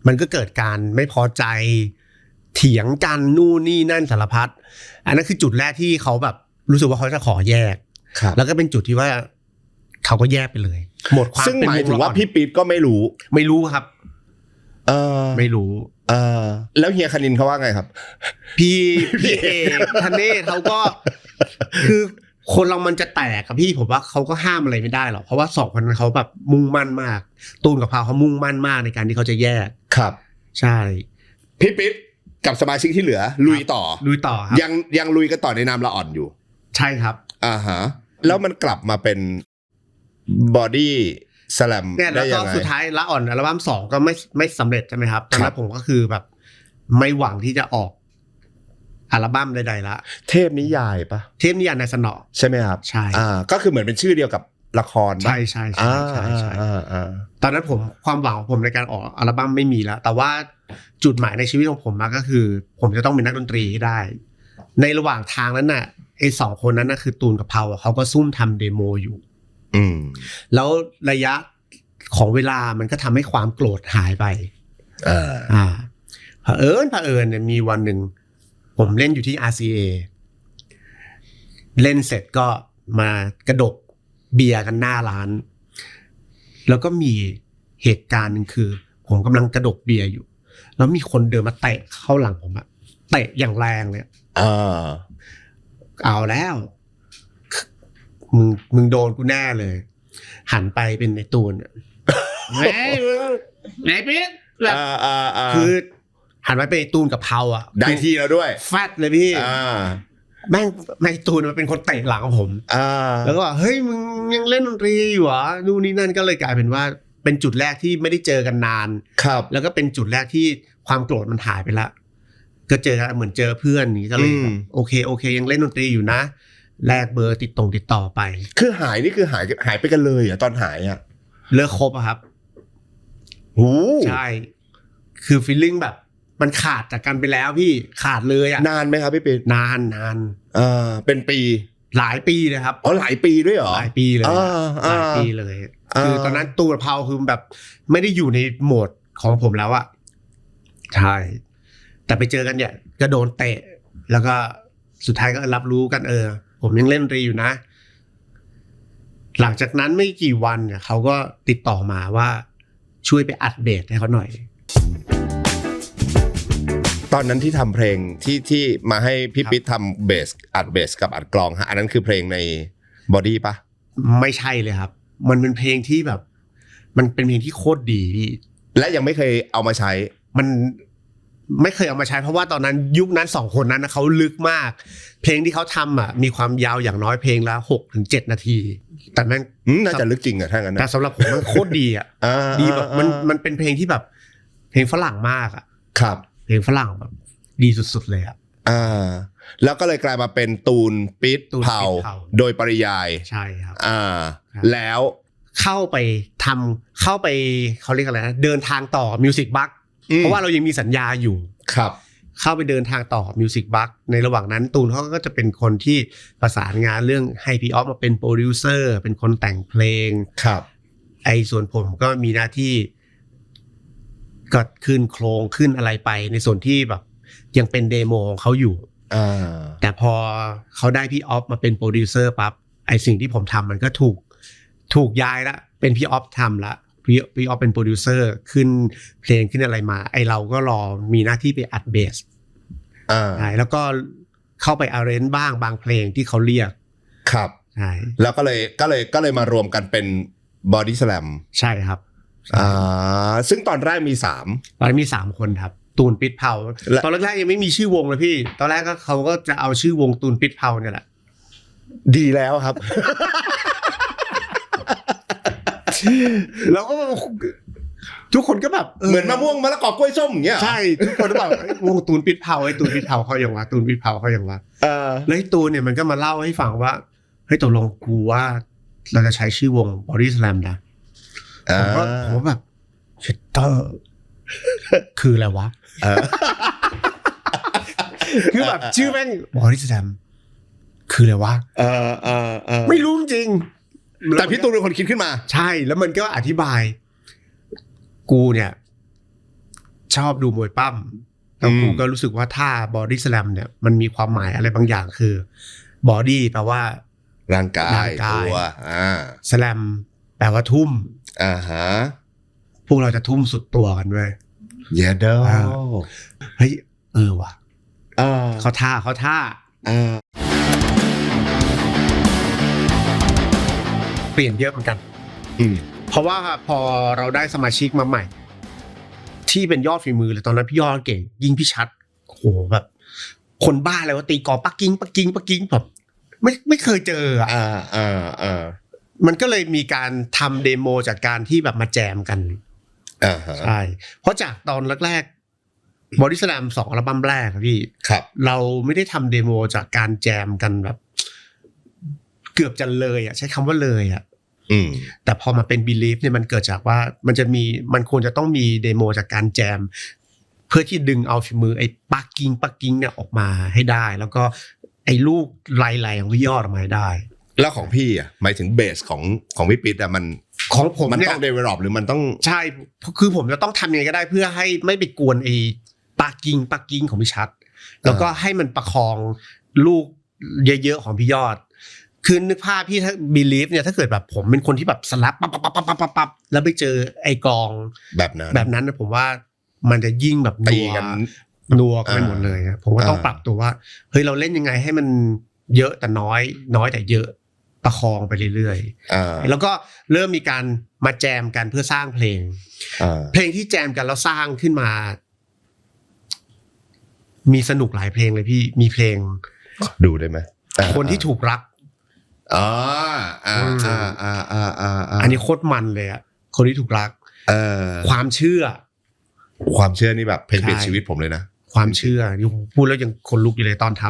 มันก็เกิดการไม่พอใจเถียงกันนู่นนี่นั่นสารพัดอันนั้นคือจุดแรกที่เขาแบบรู้สึกว่าเขาจะขอแยกแล้วก็เป็นจุดที่ว่าเขาก็แยกไปเลยหมดความซึ่งหมายถึงว่าพี่ปี๊บก็ไม่รู้ครับไม่รู้แล้วเฮียคณินเขาว่าไงครับพี่เอกธเนศเขาก็คือคนเรามันจะแตกกับพี่ผมว่าเขาก็ห้ามอะไรไม่ได้หรอกเพราะว่า2 คนนั้นเขาแบบมุ่งมั่นมากตูนกับเผาเขามุ่งมั่นมากในการที่เขาจะแยกครับใช่พี่ปิ๊บกับสมาชิกที่เหลือลุยต่อครับยังลุยกันต่อในนามละอ่อนอยู่ใช่ครับฮะแล้วมันกลับมาเป็นบอดี้สแลมได้ยังไงแล้วก็สุดท้ายละอ่อนอัลบั้ม2ก็ไม่สำเร็จใช่ไหมครับตอนนั้นผมก็คือแบบไม่หวังที่จะออกอัลบั้มใดๆละเทพนิยายปะเทพนิยายในสนอใช่ไหมครับใช่ก็คือเหมือนเป็นชื่อเดียวกับละครใช่ตอนนั้นผมความหวังของผมในการออกอัลบั้มไม่มีแล้วแต่ว่าจุดหมายในชีวิตของผมก็คือผมจะต้องเป็นนักดนตรีให้ได้ ในระหว่างทางนั้นน่ะไอ้2คนนั้นน่ะคือตูนกับเผาเขาก็ซุ่มทำเดโมอยู่แล้วระยะของเวลามันก็ทำให้ความโกรธหายไปเผอิญเนี่ยมีวันหนึ่งผมเล่นอยู่ที่ RCA เล่นเสร็จก็มากระดกเบียร์กันหน้าร้านแล้วก็มีเหตุการณ์นึงคือผมกำลังกระดกเบียร์อยู่แล้วมีคนเดินมาเตะเข้าหลังผมอะเตะอย่างแรงเลยเอาแล้วมึงโดนกูแน่เลยหันไปเป็นไอ้ตูนไหนปิ๊กแบบคือหันไปเป็นไอ้ตูนกับเผาอ่ะได้ที่แล้วด้วยแฟดเลยพี่แม่งตูนมันเป็นคนเตะหลังผมแล้วก็เฮ้ยมึงยังเล่นดนตรีอยู่เหรอนู่นนี่นั่นก็เลยกลายเป็นว่าเป็นจุดแรกที่ไม่ได้เจอกันนานครับแล้วก็เป็นจุดแรกที่ความโกรธมันหายไปละก็เจอกันเหมือนเจอเพื่อนนี่ก็เลยโอเคยังเล่นดนตรีอยู่นะแลกเบอร์ติดต่อไปคือหายนี่คือหายไปกันเลยอ่ะตอนหายอ่ะเลิกคบอะครับใช่คือฟีลลิ่งแบบมันขาดจากกันไปแล้วพี่ขาดเลยอ่ะนานไหมครับพี่ปิ๊ดนานเป็นปีหลายปีเลยครับหลายปีด้วยเหรอหลายปีเลยหลายปีเลยคือตอนนั้นตูนเผาคือแบบไม่ได้อยู่ในโหมดของผมแล้วอะใช่แต่ไปเจอกันเนี่ยก็โดนเตะแล้วก็สุดท้ายก็รับรู้กันผมยังเล่นดนตรีอยู่นะหลังจากนั้นไม่กี่วันเนี่ยเขาก็ติดต่อมาว่าช่วยไปอัดเบสให้เขาหน่อยตอนนั้นที่ทำเพลงที่มาให้พี่ปิ๊ดทำเบสอัดเบสกับอัดกลองฮะอันนั้นคือเพลงในบอดี้ปะไม่ใช่เลยครับมันเป็นเพลงที่แบบมันเป็นเพลงที่โคตรดีพี่และยังไม่เคยเอามาใช้มันไม่เคยเอามาใช้เพราะว่าตอนนั้นยุคนั้น2คนนั้นนะเขาลึกมากเพลงที่เขาทำอ่ะมีความยาวอย่างน้อยเพลงละ6-7 นาทีแต่แม่งน่าจะลึกจริงอ่ะถ้างั้นแต่สำหรับผมมันโคตรดีอ่ะดีแบบมันเป็นเพลงที่แบบเพลงฝรั่งมากอ่ะครับเพลงฝรั่งแบบดีสุดๆเลยอ่ะแล้วก็เลยกลายมาเป็นตูนปิ๊ดเผาโดยปริยายใช่ครับแล้วเข้าไปเขาเรียกอะไรนะเดินทางต่อมิวสิกบัคเพราะว่าเรายังมีสัญญาอยู่ครับเข้าไปเดินทางต่อมิวสิกบัคในระหว่างนั้นตูนเขาก็จะเป็นคนที่ประสานงานเรื่องให้พี่ออฟมาเป็นโปรดิวเซอร์เป็นคนแต่งเพลงครับส่วนผมก็มีหน้าที่ก็ขึ้นโครงขึ้นอะไรไปในส่วนที่แบบยังเป็นเดโมของเขาอยู่แต่พอเขาได้พี่ออฟมาเป็นโปรดิวเซอร์ปั๊บสิ่งที่ผมทำมันก็ถูกย้ายละเป็นพี่ออฟทำละพี่ออฟเป็นโปรดิวเซอร์ขึ้นเพลงขึ้นอะไรมาเราก็รอมีหน้าที่ไปอัดเบสแล้วก็เข้าไปอาร์เรนจ์บ้างบางเพลงที่เขาเรียกครับใช่แล้วก็เลยมารวมกันเป็นบอดี้สแลมใช่ครับซึ่งตอนแรกมี3คนครับตูนปิ๊ดเผาตอนแรกๆยังไม่มีชื่อวงเลยพี่ตอนแรกก็เขาก็จะเอาชื่อวงตูนปิ๊ดเผาเนี่ยแหละดีแล้วครับ แล้วก็ทุกคนก็แบบเหมือนมะม่วงมะละกอกล้วยส้มอย่างเงี้ยใช่ทุกคนก็แบบวงตูนปิ๊ดเผาตูนปิ๊ดเผาเขาอย่างว่าตูนปิ๊ดเผาเขาอย่างว่าแล้วตูนเนี่ยมันก็มาเล่าให้ฟังว่าเฮ้ยตกลงกูว่าเราจะใช้ชื่อวง Body Slam นะผมแบบเชตเตอร์คืออะไรวะคือแบบชื่อแม่ง Body Slam คืออะไรวะไม่รู้จริงแต่พี่ตูนเป็นคนคิดขึ้นมาใช่แล้วมันก็อธิบายกูเนี่ยชอบดูมวยปั้มแล้วกูก็รู้สึกว่าท่า Body Slam เนี่ยมันมีความหมายอะไรบางอย่างคือ Body แปลว่าร่างกายตัวSlam แปลว่าทุ่มพวกเราจะทุ่มสุดตัวกันด้วยเยเดอเฮ้ยว่ะเขาท่าเปลี่ยนเยอะเหมือนกันเพราะว่าพอเราได้สมาชิกมาใหม่ที่เป็นยอดฝีมือเลยตอนนั้นพี่ยอดเก่งยิ่งพี่ชัดโหแบบคนบ้าเลยว่าตีกอล์ฟปักกิ้งแบบไม่เคยเจอมันก็เลยมีการทำเดโมจากการที่แบบมาแจมกันใช่เพราะจากตอนแรกๆ Body Slam 2 อัลบั้มแรกครับพี่เราไม่ได้ทำเดโมจากการแจมกันแบบเกือบจะเลยใช้คำว่าเลยแต่พอมาเป็น Believe เนี่ยมันเกิดจากว่ามันควรจะต้องมีเดโมจากการแจม พื่อที่ดึงเอาฝีมือไอ้ปักกิ้งเนี่ยออกมาให้ได้ แล้วก็ไอ้ลูกลายๆของพี่ยอดออกมาให้ได้ แล้วของพี่อ่ะหมายถึงเบสของพี่ปิ๊ดอ่ะมัน ของผม มัน เนี่ย ต้อง develop หรือมันต้อง ใช่คือผมจะต้องทำยังไงก็ได้เพื่อให้ไม่ไปกวนไอ้ปักกิ้งของพี่ชัดแล้วก็ให้มันประคองลูกเยอะๆของพี่ยอดคือนึกภาพพี่ถ้า believe เนี่ยถ้าเกิดแบบผมเป็นคนที่แบบสลับปั๊บแล้วไปเจอไอ้กลอง แบบนั้น นะผมว่ามันจะยิ่งแบบ ตีกัน นัวกันไปหมดเลยผมว่าต้องปรับตัวว่าเฮ้ยเราเล่นยังไงให้มันเยอะแต่น้อยแต่เยอะประคองไปเรื่อยๆแล้วก็เริ่มมีการมาแจมกันเพื่อสร้างเพลงเพลงที่แจมกันแล้วสร้างขึ้นมามีสนุกหลายเพลงเลยพี่มีเพลง ดูได้ไหม คนที่ถูกรักอันนี้โคตรมันเลยอะคนที่ถูกรักความเชื่อนี่แบบเพลงเปลี่ยนชีวิตผมเลยนะความเชื่อพูดแล้วยังขนลุกอยู่เลยตอนท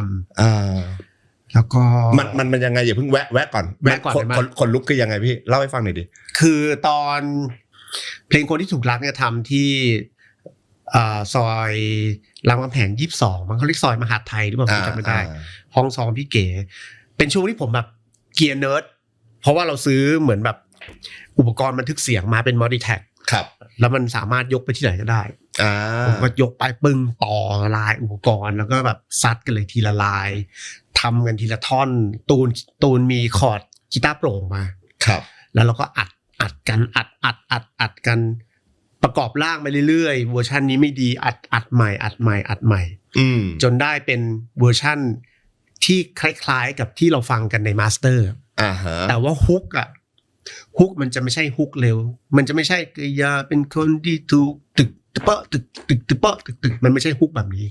ำแล้วก็มันยังไงอย่าเพิ่งแวะก่อนคนลุกคือยังไงพี่เล่าให้ฟังหน่อยดิคือตอนเพลงคนที่ถูกรักเนี่ยทำที่ซอยรามคำแหง22มันเขาเรียกซอยมหาดไทยหรือเปล่าผมจำไม่ได้ห้องซ้อมพี่เก๋เป็นช่วงที่ผมแบบเกียร์เนิร์ดเพราะว่าเราซื้อเหมือนแบบอุปกรณ์บันทึกเสียงมาเป็น Multitac ครับแล้วมันสามารถยกไปที่ไหนก็ได้ผมก็ยกไปปึ้งต่อลายอุปกรณ์แล้วก็แบบซัดกันเลยทีละลายทำกันทีละท่อนตูนมีคอร์ดกีตาร์โปร่งมาครับแล้วเราก็อัดกันอัดกันประกอบร่างไปเรื่อยๆเวอร์ชันนี้ไม่ดีอัดใหม่จนได้เป็นเวอร์ชันที่คล้ายๆกับที่เราฟังกันในมาสเตอร์แต่ว่าฮุกมันจะไม่ใช่ฮุกเร็วมันจะไม่ใช่อย่าเป็นคนที่ถูกตึกเปาะตึกมันไม่ใช่ฮุกแบบนี้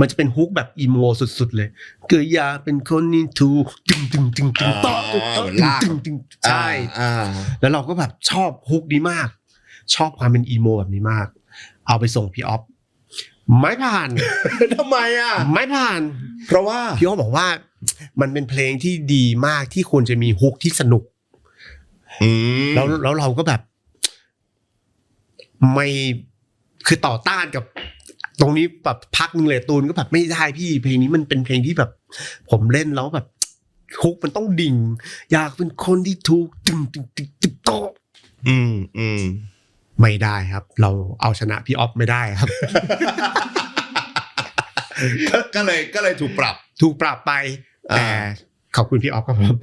มันจะเป็นฮุกแบบอีโมสุดๆเลยก็อย่าเป็นคนที่ถูกตึงเปาะตึงใช่แล้วเราก็แบบชอบฮุกนี้มากชอบความเป็นอีโมแบบนี้มากเอาไปส่งพี่ออฟไม่ผ่าน ทำไมไม่ผ่านเพราะว่าพี่ออฟบอกว่ามันเป็นเพลงที่ดีมากที่ควรจะมีฮุกที่สนุกแล้วเราก็แบบไม่คือต่อต้านกับตรงนี้แบบพักนึงเลยตูนก็แบบไม่ได้พี่เพลงนี้มันเป็นเพลงที่แบบผมเล่นแล้วแบบฮุกมันต้องดิ่งอยากเป็นคนที่ถูกตึงโตไม่ได้ครับเราเอาชนะพี่ออฟไม่ได้ครับ ก็เลยถูกปรับไปแต่ขอบคุณพี่ออฟครับผม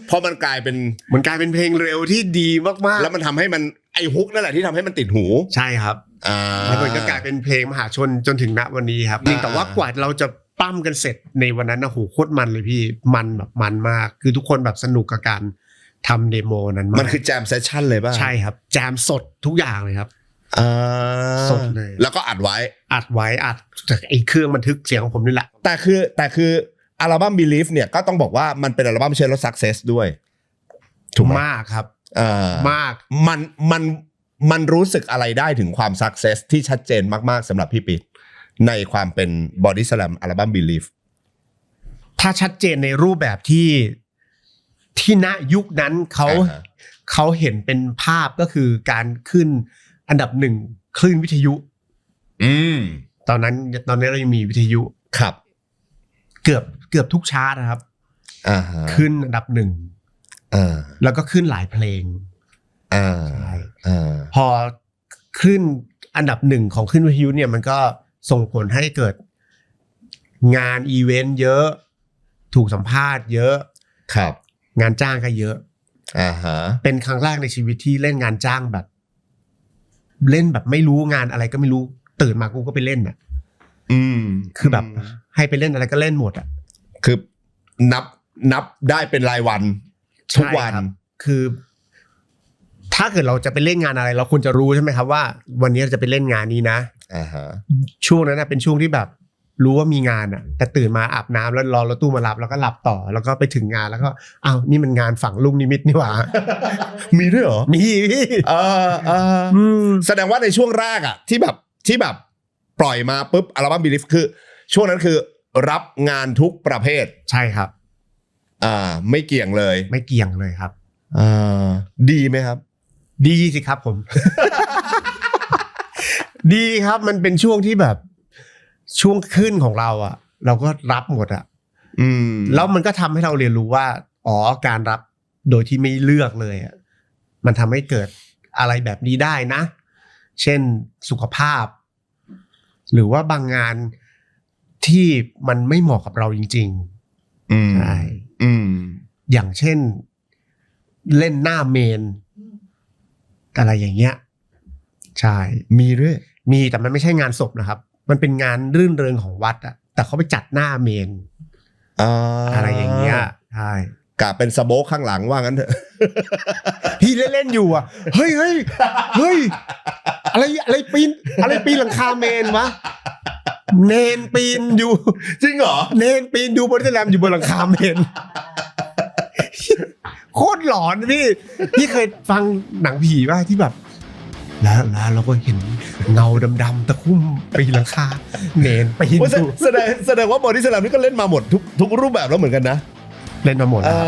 เพราะมันกลายเป็นเพลงเร็วที่ดีมากๆแล้วมันทำให้มันไอ้ฮุกนั่นแหละที่ทำให้มันติดหูใช่ครับแล้วมันก็กลายเป็นเพลงมหาชนจนถึงณวันนี้ครับแต่ว่ากว่าเราจะปั้มกันเสร็จในวันนั้นนะโหโคตรมันเลยพี่มันแบบมันมากคือทุกคนแบบสนุกกับการทำเดโมนั้นมันคือแจมเซสชั่นเลยป่ะใช่ครับแจมสดทุกอย่างเลยครับสดเลยแล้วก็อัดไว้จากไอ้เครื่องบันทึกเสียงของผมนี่แหละแต่คืออัลบั้ม Believe เนี่ยก็ต้องบอกว่ามันเป็นอัลบั้มเชิญรถ Success ด้วยถูกมากครับมากมันรู้สึกอะไรได้ถึงความ Success ที่ชัดเจนมากๆสำหรับพี่ปิ๊ดในความเป็น Body Slam อัลบั้ม Believe ถ้าชัดเจนในรูปแบบที่ณยุคนั้นเขาเห็นเป็นภาพก็คือการขึ้นอันดับ1คลื่นวิทยุตอนนั้นเรายังมีวิทยุครับเกือบทุกชาร์ตนะครับขึ้นอันดับ1แล้วก็ขึ้นหลายเพลงพอขึ้นอันดับ1ของขึ้นวิทยุเนี่ยมันก็ส่งผลให้เกิดงานอีเวนต์เยอะถูกสัมภาษณ์เยอะครับงานจ้างก็เยอะเป็นครั้งแรกในชีวิตที่เล่นงานจ้างแบบเล่นแบบไม่รู้งานอะไรก็ไม่รู้ตื่นมากูก็ไปเล่นอ่ะคือแบบให้ไปเล่นอะไรก็เล่นหมดอ่ะคือนับได้เป็นรายวันทุกวันคือถ้าเกิดเราจะไปเล่นงานอะไรเราควรจะรู้ใช่ไหมครับว่าวันนี้เราจะไปเล่นงานนี้นะช่วงนั้นนะเป็นช่วงที่แบบรู้ว่ามีงานอ่ะแต่ตื่นมาอาบน้ำแล้วรอรถตู้มารับแล้วก็หลับต่อแล้วก็ไปถึงงานแล้วก็อ้าวนี่มันงานฝังลูกนิมิตนี่หว่า มีด้วยเหรอมีพี่แสดงว่าในช่วงแรกอ่ะที่แบบปล่อยมาปุ๊บอัลบั้ม Believe คือช่วงนั้นคือรับงานทุกประเภทใช่ครับไม่เกี่ยงเลยครับดีไหมครับดีสิครับผม ดีครับมันเป็นช่วงที่แบบ ช่วงขึ้นของเราอ่ะ เราก็รับหมดอ่ะแล้วมันก็ทำให้เราเรียนรู้ว่าอ๋อการรับโดยที่ไม่เลือกเลยอ่ะมันทำให้เกิดอะไรแบบนี้ได้นะเช่นสุขภาพหรือว่าบางงานที่มันไม่เหมาะกับเราจริงๆใช่อย่างเช่นเล่นหน้าเมนอะไรอย่างเงี้ยใช่มีด้วยมีแต่มันไม่ใช่งานศพนะครับมันเป็นงานรื่นเริงของวัดอะแต่เขาไปจัดหน้าเมนอะไรอย่างเงี้ยใช่กะเป็นสโมกข้างหลังว่างั้นเถอะ พี่เล่นอยู่อ่ะเฮ้ยอะไรปีนหลังคาเมนวะเนนปีนอยู่จริงเหรอเนนปีนดูบนแรมอยู่บนหลังคาเมนโคตรหลอนพี่เคยฟังหนังผีป่ะที่แบบแล้วเราก็เห็นเงาดำๆตะคุ่มปีนหลังคาเนนปีนดูแสดงว่าบอดี้สแลมนี่ก็เล่นมาหมดทุกรูปแบบแล้วเหมือนกันนะเล่นมาหมดนะครับ